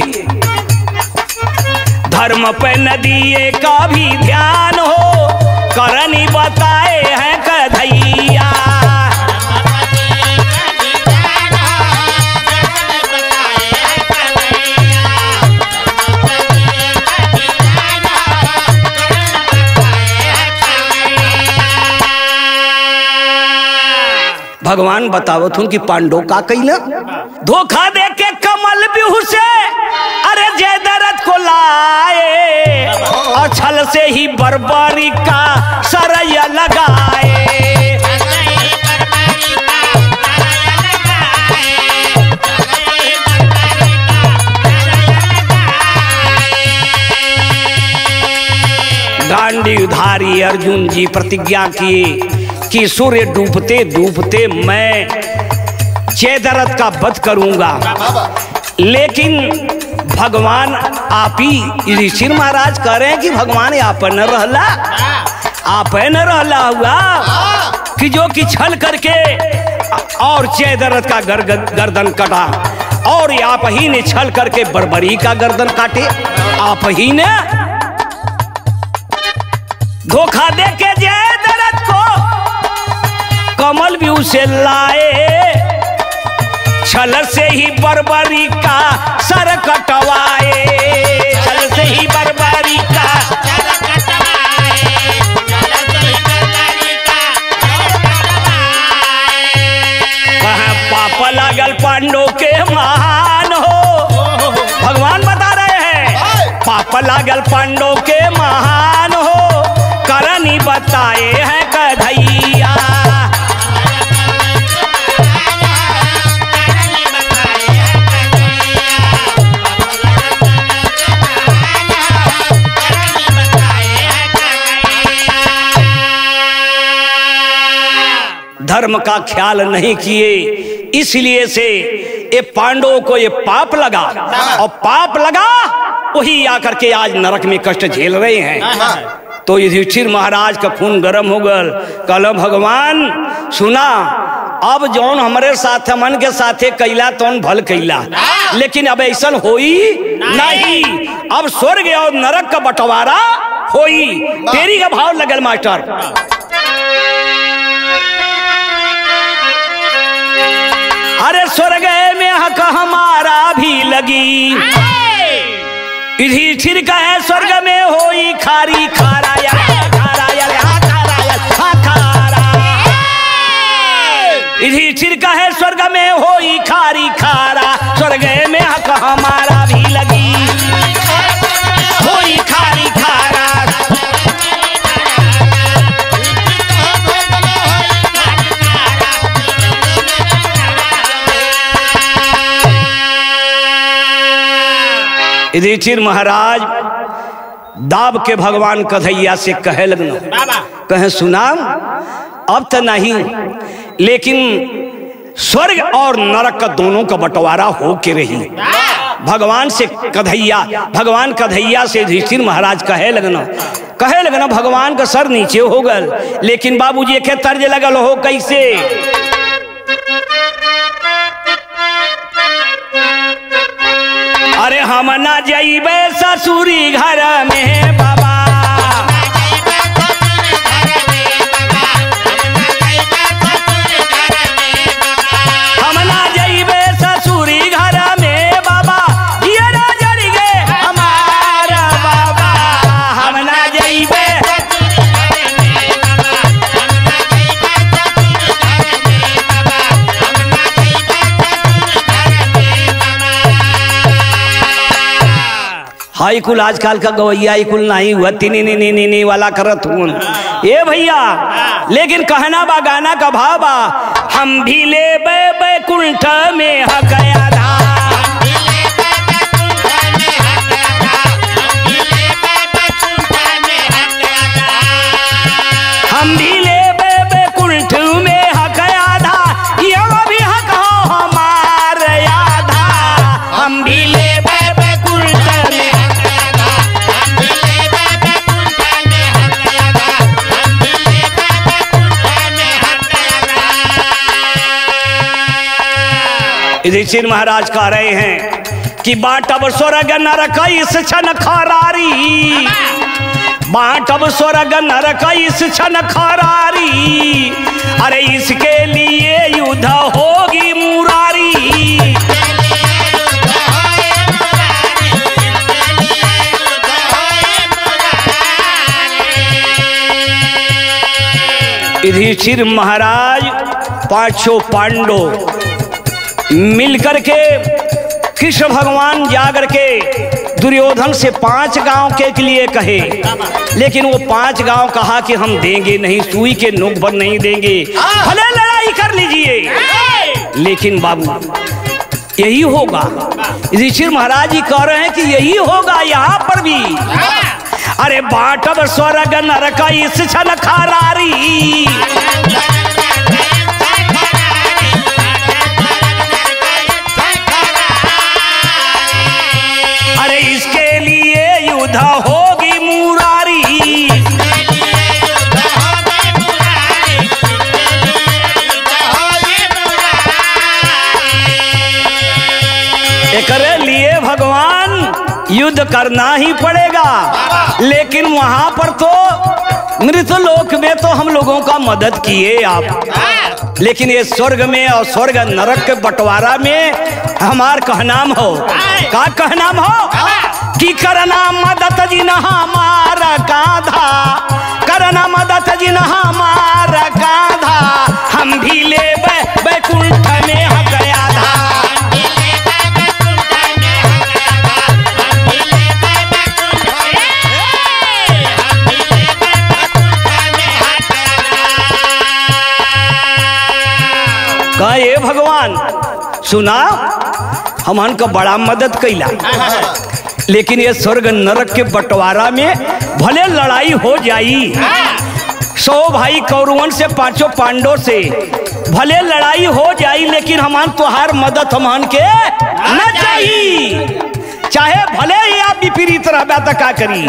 [SPEAKER 1] धर्म पर न दिए का भी ध्यान हो, करनी बताए हैं कथैया। भगवान बतावत हूं कि पांडव का कैला धोखा दे के कमल बिहू से, अरे जयद्रथ को लाए, और छल से ही बर्बरी का सरया लगाए। गांडीवधारी अर्जुन जी प्रतिज्ञा किए कि सूर्य डूबते डूबते मैं जयद्रथ का वध करूंगा। लेकिन भगवान आप ही युधिष्ठिर महाराज कह रहे हैं कि भगवान आप न रहला, आप न रहला हुआ कि जो कि छल करके और जयद्रथ का गर्दन कटा, और आप ही ने छल करके बर्बरी का गर्दन काटे। आप ही ने धोखा दे के जयद्रथ को कमल भी उसे लाए, छल से ही बर्बरी का सर कटवाए। छल से ही बर्बरी का सर कटवाए, कहाँ पाप लागल पांडव के महान हो। भगवान बता रहे हैं पाप लागल पांडव के महान हो, करनी बताए हैं कथैया। धर्म का ख्याल नहीं किए, इसलिए से ये पांडवों को ये पाप लगा, और पाप लगा वही आकर के आज नरक में कष्ट झेल रहे हैं। तो युधिष्ठिर महाराज का खून गर्म हो गल, कहल भगवान सुना, अब जौन हमारे साथ मन के साथे कैला तौन भल कैला, लेकिन अब ऐसा होई नहीं, अब स्वर्ग और नरक का बंटवारा होई। तेरी का भाव लगल मास्टर। अरे स्वर्ग में हक हमारा भी लगी, युधिष्ठिर का है स्वर्ग में होई खारी खारा या खारा या खारा या खारा। युधिष्ठिर का है स्वर्ग में होई खारी खारा, स्वर्ग में हक हमारा भी लगी होई खारी खारा। युधिष्ठिर महाराज दाब के भगवान कन्हैया से कहे लगना, कहे सुना अब तो नहीं, लेकिन स्वर्ग और नरक का दोनों का बंटवारा हो के रही। भगवान से कन्हैया, भगवान कन्हैया से युधिष्ठिर महाराज कहे लगना भगवान का सर नीचे हो गल, लेकिन बाबूजी के तर्ज लगल हो कैसे। अरे हम ना जाइबे ससुरी घर में बाबा, हम ना जाइबे ससुरी घर में बाबा, ये ना जड़िगे हमारा बाबा, हम ना जाइबे। हाई कुल आजकल का गवैया कुल नहीं हुआ, तीनी वाला करत हूँ ये भैया, लेकिन कहना बा गाना का भावा, हम भी ले बैकुंठ में हकया था, हम भी ले बैकुंठ में हकया था, ये भी हक हो हमारा यादा, हम भी ले युधिष्ठिर महाराज कह रहे हैं कि बाटब स्वर्ग नरक इस क्षण खरारी, बाटब स्वर्ग नरक इस क्षण खरारी, अरे इसके लिए युद्ध होगी मुरारी। युधिष्ठिर महाराज पांचों पांडव मिलकर के कृष्ण भगवान जाकर के दुर्योधन से 5 गांव के लिए कहे, लेकिन वो 5 गांव कहा कि हम देंगे नहीं, सुई के नोक पर नहीं देंगे, भले लड़ाई कर लीजिए, लेकिन बाबू यही होगा। युधिष्ठिर महाराज जी कह रहे हैं कि यही होगा यहाँ पर भी। अरे बाटब स्वर्ग नरक इस क्षण खरारी, अरे इसके लिए युद्ध होगी मुरारी। एकरे लिए भगवान युद्ध करना ही पड़ेगा, लेकिन वहां पर तो मृतलोक में तो हम लोगों का मदद किए आप, लेकिन ये स्वर्ग में और स्वर्ग नरक के बंटवारा में हमार कहनाम हो, का कहनाम हो कि करना मदद जिन हमारा काधा, करना मदद जिन हमारा काधा, हम भी ले बैकुंठ में हकया था। का ये भगवान सुना हमन का बड़ा मदद कैला, लेकिन ये स्वर्ग नरक के बंटवारा में भले लड़ाई हो जाई, 100 भाई कौरवन से 5 पांडवों से भले लड़ाई हो जाई, लेकिन हमान तुहार मदद हमान के न चाहिए, चाहे भले ही आप विपरीत रहबा तो का करी,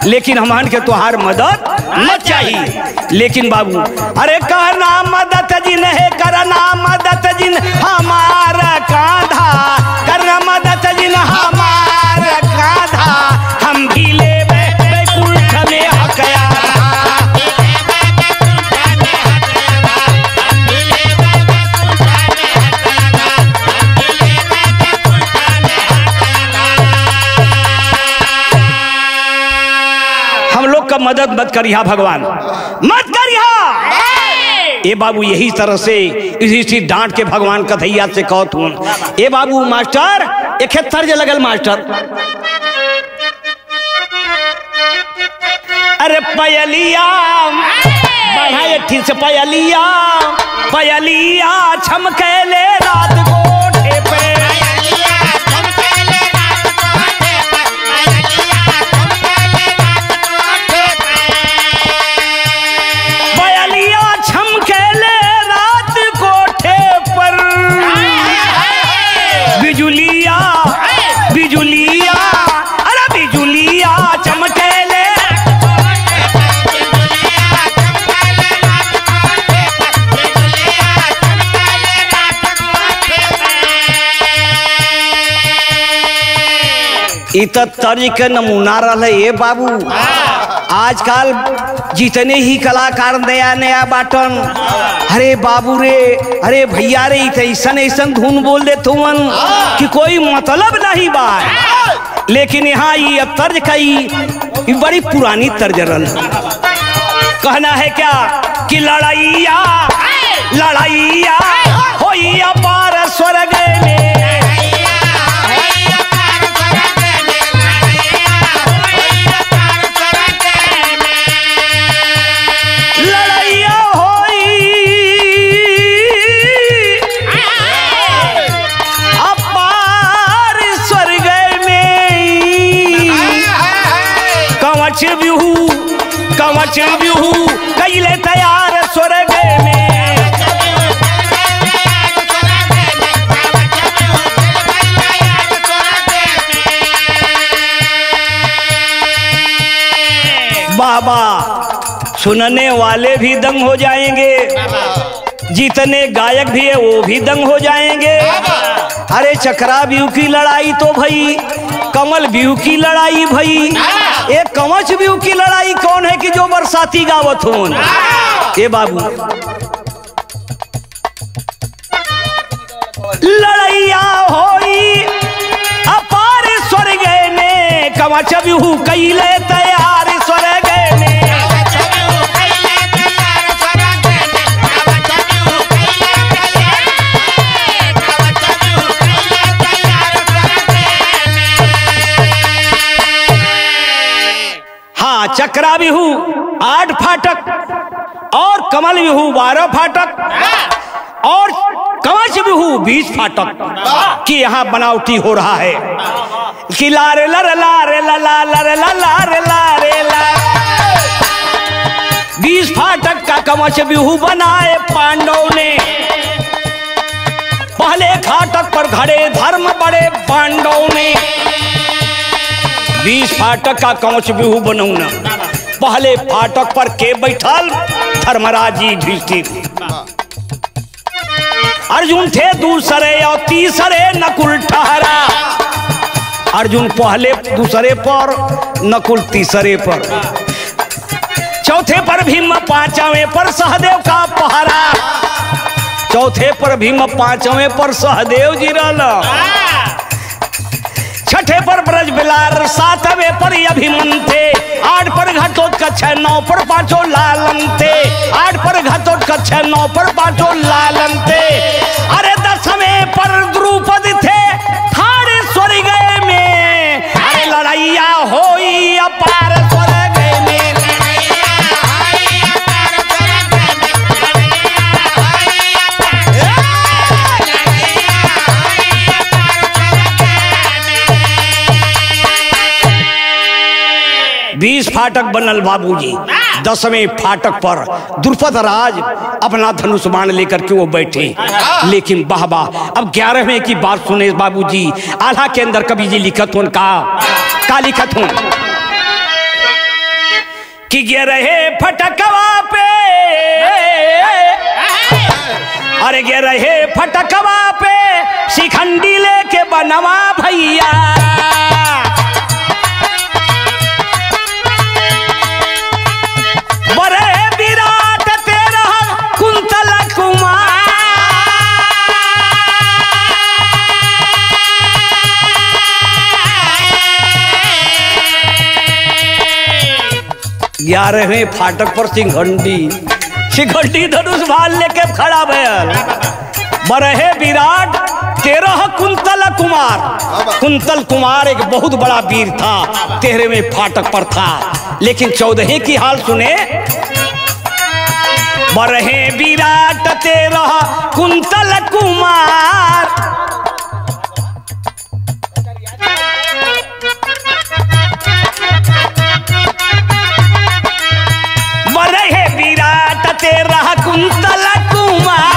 [SPEAKER 1] लेकिन हमन के तोहार मदद न चाहिए। लेकिन बाबू अरे कहना मदद जिन है, करना मदद जिन हमारा कांधा, करना मदद जिन हमारा कांधा, हम भी ले बैकुंठ में हकया। का मदद मत करिहा भगवान, मत करिहा। ए बाबू यही तरह से इसी डांट के भगवान कथैया से कहत हूं। ए बाबू मास्टर एक तर्ज लगल मास्टर, अरे पयलिया बढ़ाए ठीक से, पयलिया पयलिया छमकेले रात कोठे पे, बिजुलिया बिजुलिया अरे बिजुलिया चमकेले, इत तर्ज के नमूना रहा है बाबू। आजकल जितने ही कलाकार नया नया बाटन, अरे बाबू रे, अरे भैया रे, ऐसन ऐसन धुन बोल देते हुन कि कोई मतलब नहीं बात। लेकिन यहाँ ये तर्ज कई बड़ी पुरानी तर्ज रल। कहना है क्या कि लड़ाइया लड़ाइया होई अपार स्वर्ग में, कवच बिहू कैले तैयार स्वर्ग में, बाबा सुनने वाले भी दंग हो जाएंगे, जितने गायक भी है वो भी दंग हो जाएंगे। अरे चक्रा बिहू की लड़ाई तो भई, कमल बिहू की लड़ाई भई, एक कवच बिहू की लड़ाई कौन है कि जो बरसाती गावत हो। ए बाबू लड़ैया होई अपार स्वर्ग में, कवच बिहू कैले तैयार स्वर्ग में, चक्रा बिहू 8 फाटक और कमल बिहू 12 फाटक और कवच बिहू 20 फाटक की यहाँ बनावटी हो रहा है कि लारे लर लारे ला लर लारे लारे ला। 20 फाटक का कवच बिहू बनाए पांडवों ने, पहले फाटक पर खड़े धर्म बड़े पांडवों ने। 20 फाटक का कवच बिहू बनौना, पहले फाटक पर के बैठल धर्मराज जी युधिष्ठिर, अर्जुन थे दूसरे और तीसरे नकुल ठहरा। अर्जुन पहले दूसरे पर, नकुल तीसरे पर, चौथे पर भीम, पांचवें पर सहदेव का पहरा। चौथे पर भीम, पांचवें पर सहदेव जी रहला, छठे पर ब्रज बिलार, सातवें पर अभिमन्यु, 8 पर घटोत्कच, 9 पर पांचों लालन थे। 8 पर घटोत्कच, 9 पर पांचों लालन थे। अरे 10वें पर द्रुपद थे ठाड़े स्वर्ग में। अरे लड़ैया होई अपार स्वर्ग में, 20 फाटक बनल बाबूजी। 10वें फाटक पर द्रुपद राज अपना धनुष बाण लेकर के वो बैठे। लेकिन बाबा अब 11वें की बात सुने बाबूजी। आल्हा के अंदर कवि जी लिखत हूं का लिखत हूं कि 11 फटकवा पे, अरे 11 फटकवा पे शिखंडी लेके बनवा भैया। बड़े विराट तेरा कुंतल कुमार, 11वें फाटक पर शिखंडी धनुष भाल लेके खड़ा भयल। बरहे विराट 13 कुंतल कुमार। कुंतल कुमार एक बहुत बड़ा वीर था, 13वें फाटक पर था। लेकिन 14 की हाल सुने। बरहे विराट 13 कुंतल कुमार, बरहे विराट 13 कुंतल कुमार।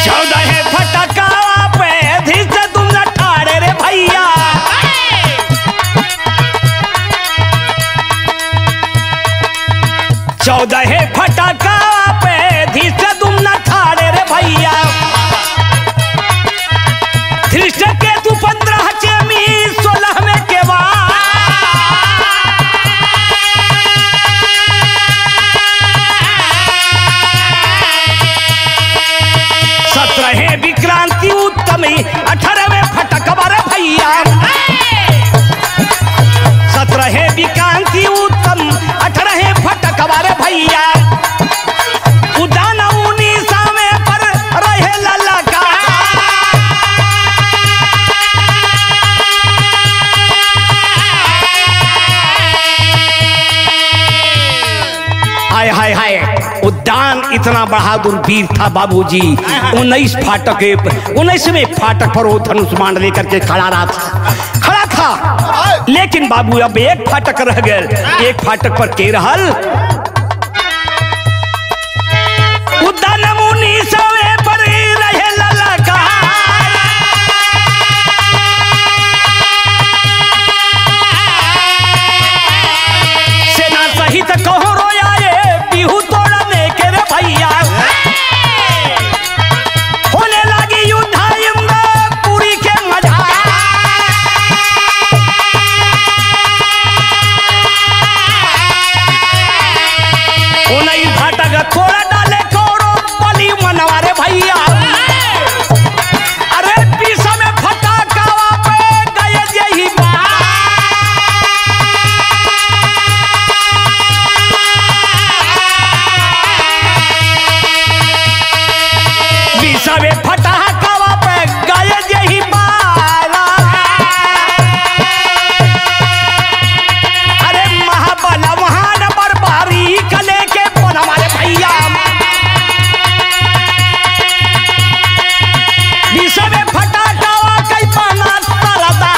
[SPEAKER 1] 14 फटकावा पे धीस तुम न ठाड़े रे भैया। 14 फटकावा पे धीस तुम न ठाड़े रे भैया। धृष्ट के तू 15 चेमी 16 में के बाद। 17 विक्रांति उत्तमी 18वें फटक बर भैया। 17 विक्रांति उत्तम 18 फटक बर भैया। उदान 19वें पर रहे ललका। हाय हाय हाय, उद्यान इतना बहादुर वीर था बाबूजी। 19 फाटक 19वें फाटक पर वो धनुष बाण लेकर के खड़ा था। लेकिन बाबू अब एक फाटक रह गए। एक फाटक पर के रहल उद्यान 19वें पर रहे ललका। सेना सहित कहो रोया बिहू तोड़ने के रे भैया। होने लगी युद्ध पूरी के मजा। उन्हीं फाटक थोड़ा डाले कौरो बली मनवारे भैया। अरे 20वें फटकावा पे गए यही बात। बीसवें फटकावा पे गए यही बाला। अरे महाबल महान बरबारी कले के बोल हमारे भैया। 20वें फटकावा कई पाना तरदा।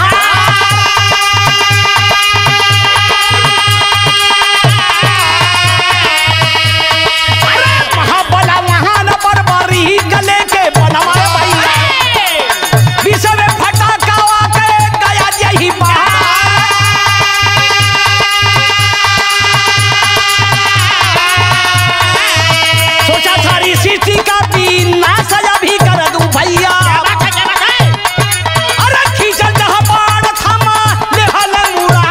[SPEAKER 1] अरे महाबल महान बरबारी कले के बोल हमारे भैया। 20वें फटकावा के गया यही बात। सोचा थारी सृष्टि का बीना सजा भी कर दूं भैया। अरे खींचल जहाँ बाण थमा लेहल मुरा।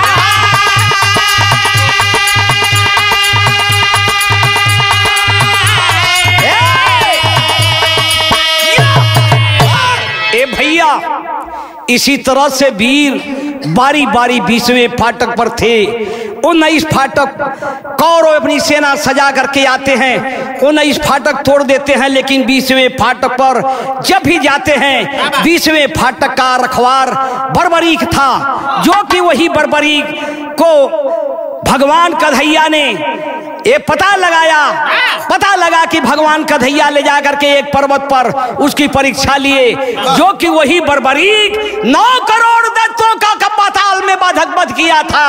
[SPEAKER 1] ए भैया, इसी तरह से वीर बारी बारी 20वें फाटक पर थे। 19 फाटक कौरव अपनी सेना सजा करके आते हैं। 19 फाटक तोड़ देते हैं। लेकिन 20वें फाटक पर जब भी जाते हैं, 20वें फाटक का रखवार बर्बरीक था, जो कि वही बर्बरीक को भगवान कन्हैया ने ये पता लगा कि भगवान कन्हैया ले जाकर के एक पर्वत पर उसकी परीक्षा लिए, जो कि वही बर्बरीक 9 करोड़ दैत्यों का पाताल में बाधक वध किया था।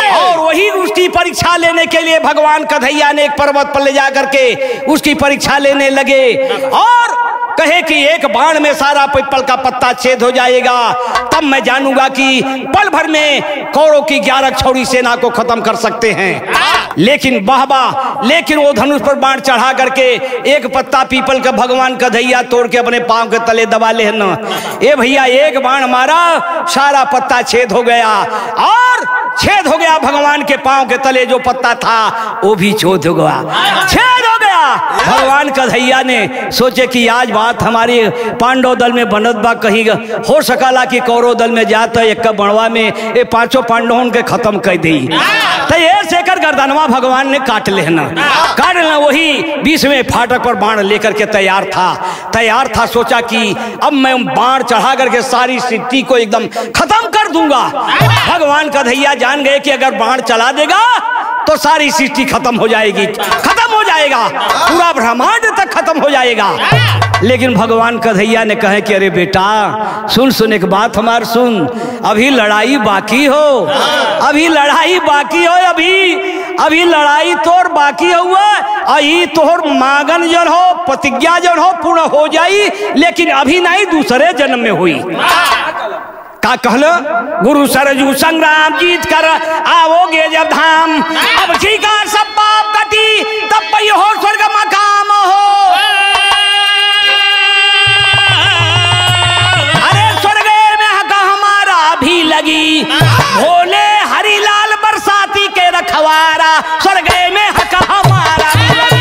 [SPEAKER 1] और वही उसकी परीक्षा लेने के लिए भगवान कन्हैया ने एक पर्वत पर ले जाकर के उसकी परीक्षा लेने लगे और कहे कि एक बाण में सारा पीपल का पत्ता छेद हो जाएगा, तब मैं जानूंगा कि पल भर में कौरवों की 11 छौरी सेना को खत्म कर सकते हैं। लेकिन लेकिन वो धनुष पर बाण चढ़ा करके एक पत्ता पीपल का भगवान कन्हैया तोड़ के अपने पांव के तले दबा ले न। ए भैया, एक बाण मारा, सारा पत्ता छेद हो गया और छेद हो गया भगवान के पांव के तले जो पत्ता था वो भी छेद हो गया। भगवान कन्हैया ने सोचे कि आज बात हमारी पांडव दल में बनत बा, कहीं हो सकला कि कौरव दल में जाता एक बणवा में ये 5 पांडवों के खत्म कर दी। तो ये सेकर गर्दनवा भगवान ने काट लेना वही 20वें फाटक पर बाण लेकर के तैयार था। सोचा कि अब मैं बाण चढ़ा करके सारी स्थिति को एकदम खत्म कर दूंगा। भगवान कन्हैया जान गए कि अगर बाण चला देगा तो सारी सृष्टि खत्म हो जाएगी, पूरा ब्रह्मांड तक खत्म हो जाएगा। लेकिन भगवान कन्हैया ने कहे कि अरे बेटा सुन एक बात हमार सुन, अभी लड़ाई बाकी हो, अभी लड़ाई तोर बाकी हुआ, अही तोहर मांगन जन हो, प्रतिज्ञा जन हो पूर्ण हो जाई, लेकिन अभी नहीं, दूसरे जन्म में हुई। का कहलो गुरु सरजू संग्राम जीत कर आओगे जब धाम, अब का सब पाप कटी तब पई हो स्वर्ग मकाम हो। अरे स्वर्ग में हक हमारा भी लगी, भोले हरिलाल बरसाती के रखवारा, स्वर्ग में हक हमारा भी लगी।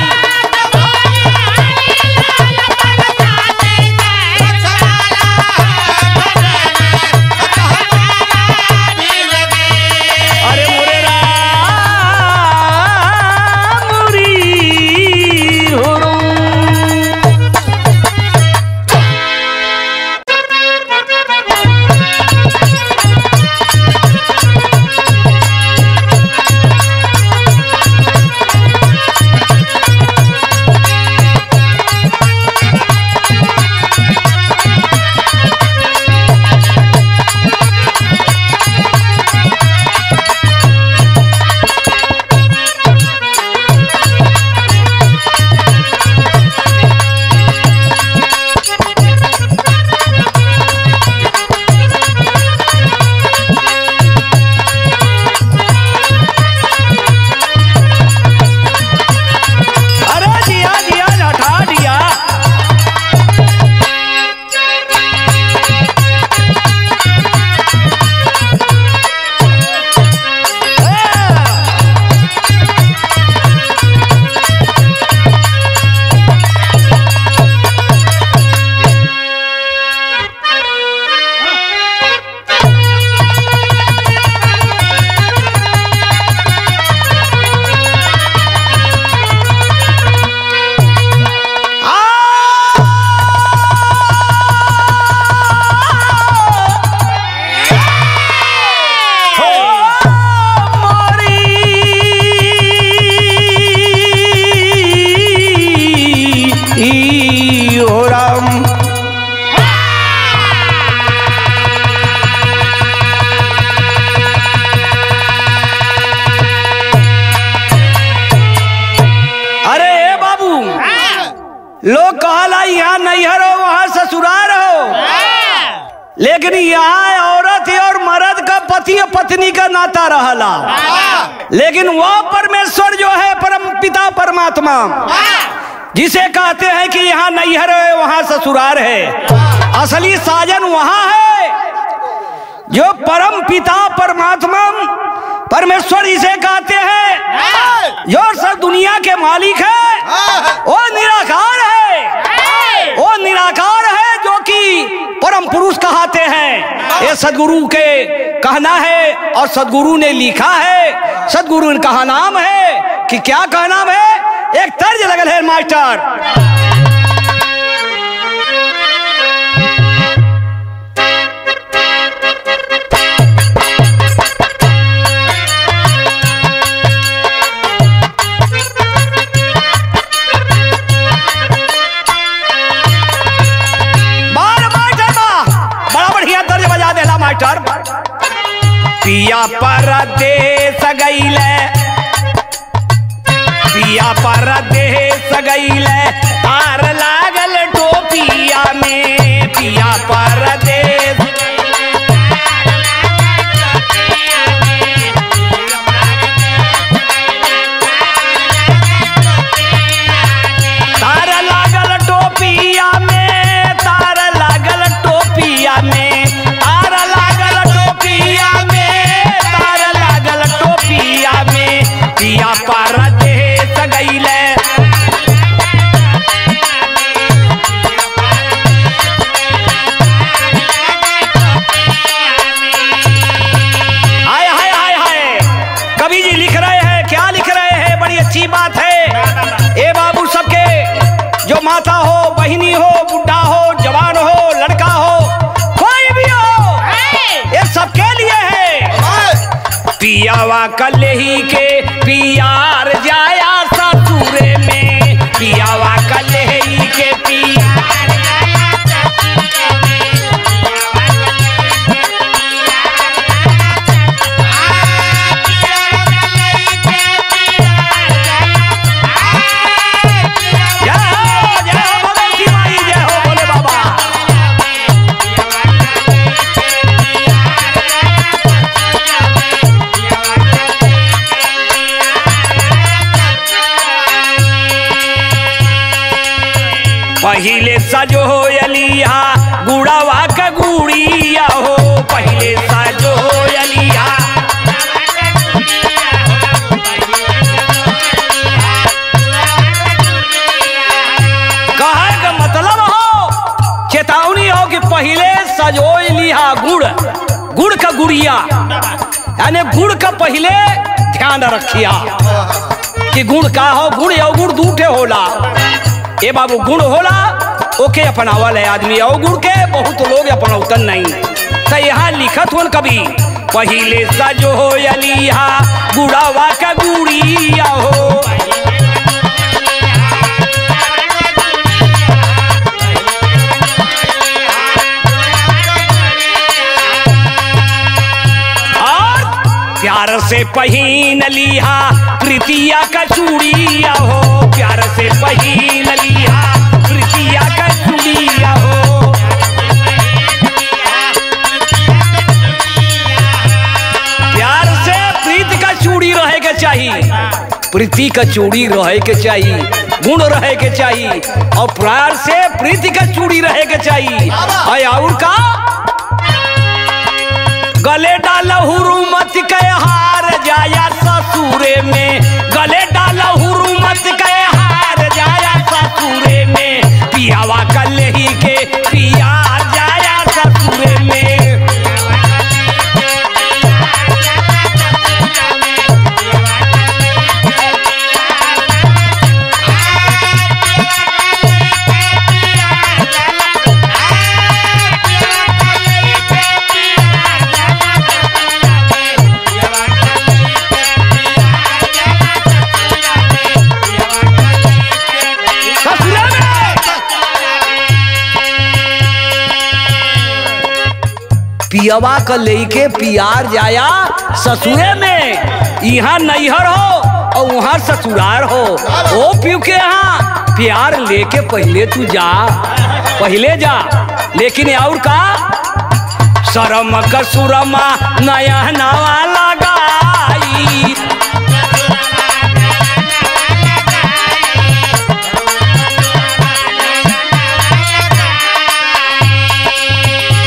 [SPEAKER 1] लोग कहला यहाँ नैहर हो वहां ससुराल हो, लेकिन यहाँ औरत और मर्द का पति और पत्नी का नाता रहला, लेकिन वो परमेश्वर जो है परम पिता परमात्मा जिसे कहते हैं कि यहाँ नैहर है वहां ससुराल है, असली साजन वहां है जो परम पिता परमात्मा परमेश्वर इसे कहते हैं, जो सब दुनिया के मालिक है, वो निराकार है, वो निराकार है जो कि परम पुरुष कहते हैं। ये सदगुरु के कहना है और सदगुरु ने लिखा है। सदगुरु का नाम है कि क्या कहना है, एक तर्ज लगल है मास्टर। पिया परदेस गईले, पिया परदेस गईले, तार लागल टोपिया में। पिया परदेस तार लागल टोपिया में, तार लागल टोपिया में, तार लागल टोपिया में, तार लागल टोपिया में। पिया परदेस गईले, हाय हाय हाय हाय। कवि जी लिख रहे हैं, क्या लिख रहे हैं, बड़ी अच्छी बात है। ए बाबू, सबके जो माता हो, बहिनी हो, बुढ़ा हो, जवान हो, लड़का हो, कोई भी हो, ये सबके लिए है। पियावा कलेही के पियार जाया ससुरे में। पियावा कलेही के पियार जाया ससुरे में। पहिले सजो अलिया गुड़ावा का गुड़िया हो। पहिले सजो अलिया कहे का मतलब हो, चेतावनी हो कि पहिले सजो लिया गुड़, गुड़ का गुड़िया, यानी गुड़ का पहिले ध्यान रखिया कि गुड़ का हो। गुड़ या गुड़ दूठे होला। ए बाबू, गुण होला ओके अपनावल है आदमी, और गुण के बहुत लोग अपनौतन नहीं। तो यहाँ लिखत हो कभी, पहिले सजो अलिया गुड़ावा का गुड़िया हो। और प्यार से पहिन लिया प्रीतिया का चूड़िया हो। प्यार से पहिन लिया प्रीतिया का चूड़िया हो। प्यार से प्रीति का चूड़ी रहे के चाहिए, प्रीति का चूड़ी रहे के चाहिए, गुण रहे के चाहिए, और प्यार से प्रीति का चूड़ी रहे के चाहिए। और का गले डाल हुरुमत के हार जाया ससुरे में। गले डाल हुरुमत के हार जाया ससुरे में। पियावा कलेही के पियार जाया ससुरे में। पियवा का लेके पियार जाया ससुरे में। यहाँ नैहर हो और वहाँ ससुरार हो। ओ पियो के यहाँ प्यार लेके पहले तू जा, पहले जा। लेकिन और का शरम कसुरमा नया नवा लगाई।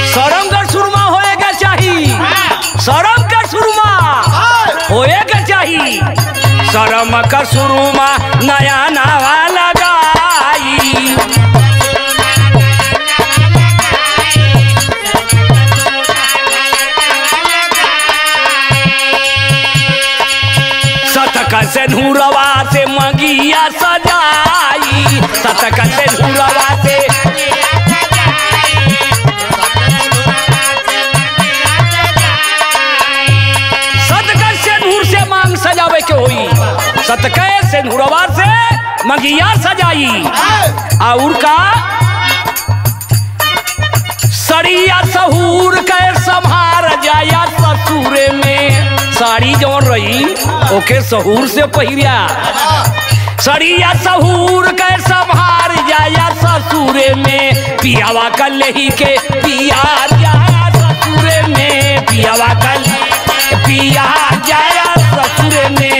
[SPEAKER 1] शरम का सुरमा होए के चाहिए। शरम का सुरमा नया नवा लगाई। सतक से नूरवा से मगिया सजाई। सतक से नूरवा से सजावे के होई। सतके से नूरवा से मगिया सजाई। और का सड़िया सहूर के संभार जाया ससुरे में। साड़ी जौन रही ओके सहूर से पहिरिया। सड़िया सहूर के संभार जाया ससुरे में पियावा कल ही के पियार जाया ससुरे में पियावा कल पियार जाया ससुरे में।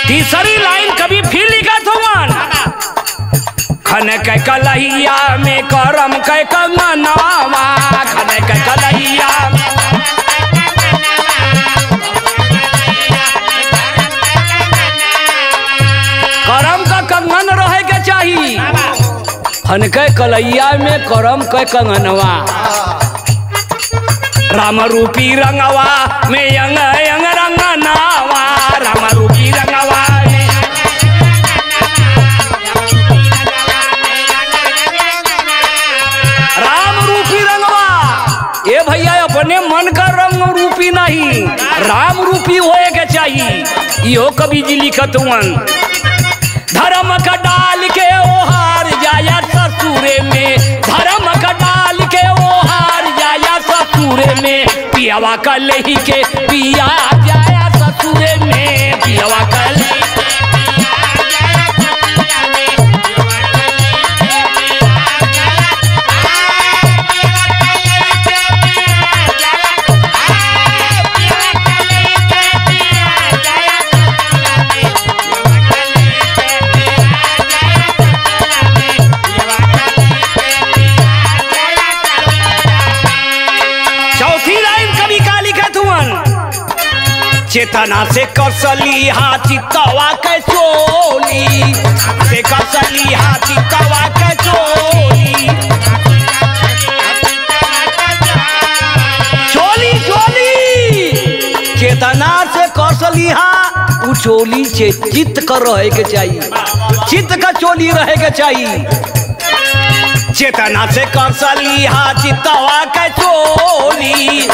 [SPEAKER 1] तीसरी लाइन कभी फिर लिखा था खन के कलहिया में करम के कंगनवा खन के कलहिया करम का कंगन रहे के चाहिए। खन के कलहिया में करम के कंगनवा राम रूपी रंगवा में यंग यंग रंगनावा राम रूपी रंगवा राम रूपी रंगवा। ये भैया अपने मन का रंग रूपी नहीं राम रूपी होए के चाहिए। यो कवि जी लिखत हुन धर्म का डाल के ओहार जाया ससुरे में धर्म का डाल के ओहार जाया ससुरे में पियावा कल ही के पिया जाया ससुरे में पियावा कल चेतना से कसली हाथी तवा के चोली से कसली हाथी तवा के चोली चोली चोली चेतना से कसली हा उ चोली से चित्त कर रहे के चाहिए चित्त का चोली रहे के चाहिए। चेतना से कसली हाथी तवा के चोली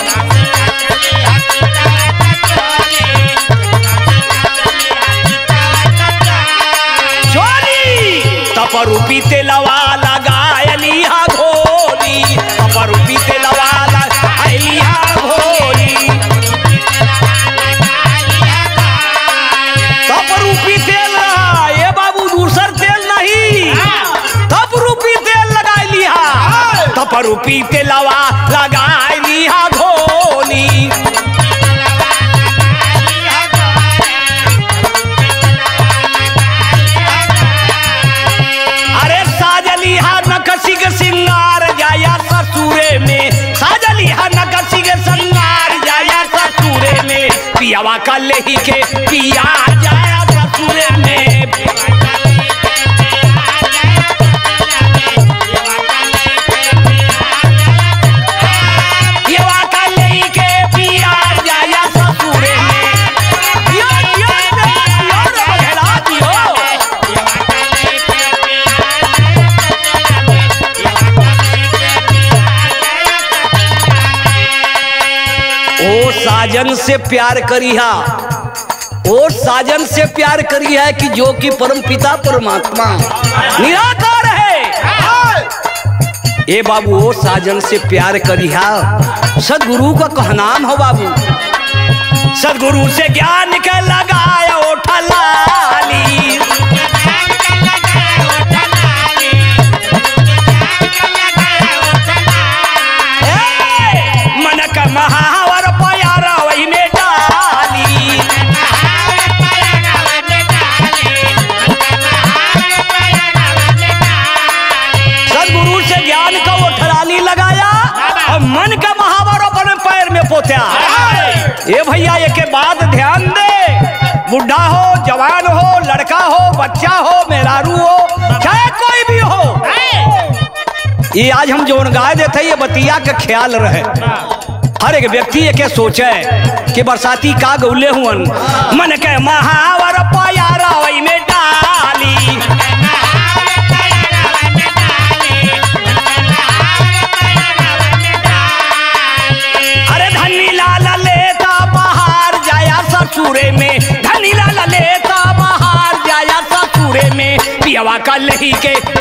[SPEAKER 1] तपरूपी तेलवा लगायली हा घोली तपरूपी तेलवा लगायली हा घोली तपरूपी तेल रहा ये बाबू दूसर तेल नहीं तपरूपी तेल लगायली हा तपरूपी तेलवा लगायली हा घोली। नकसी के सिंगार जाया ससुरे में साजली हा नकसी के सिंगार जाया ससुरे में पियावा कल ही के पिया जाया ससुरे में पियावा कल ही के पिया जाया ससुरे में साजन से प्यार करिहा ओ साजन से प्यार करिहा है कि जो कि परम पिता परमात्मा निराकार है। ए बाबू ओ साजन से प्यार करिहा सदगुरु का कहनाम हो बाबू सदगुरु से ज्ञान के लगाया ओठा लाली मन का महावर प्यारा वही में डाली सदगुरु से ज्ञान का वो ठलाली लगाया और मन का महावर अपने पैर में पोत्या। ये भैया ये के बाद ध्यान दे बुढ़ा हो जवान हो लड़का हो बच्चा हो मेहरारू हो चाहे कोई भी हो ये आज हम जोन गाय देते ये बतिया का ख्याल रहे हर एक व्यक्ति ये क्या सोचे कि बरसाती का गौले हुन मन के महावर प्यारा वही में डाली कही के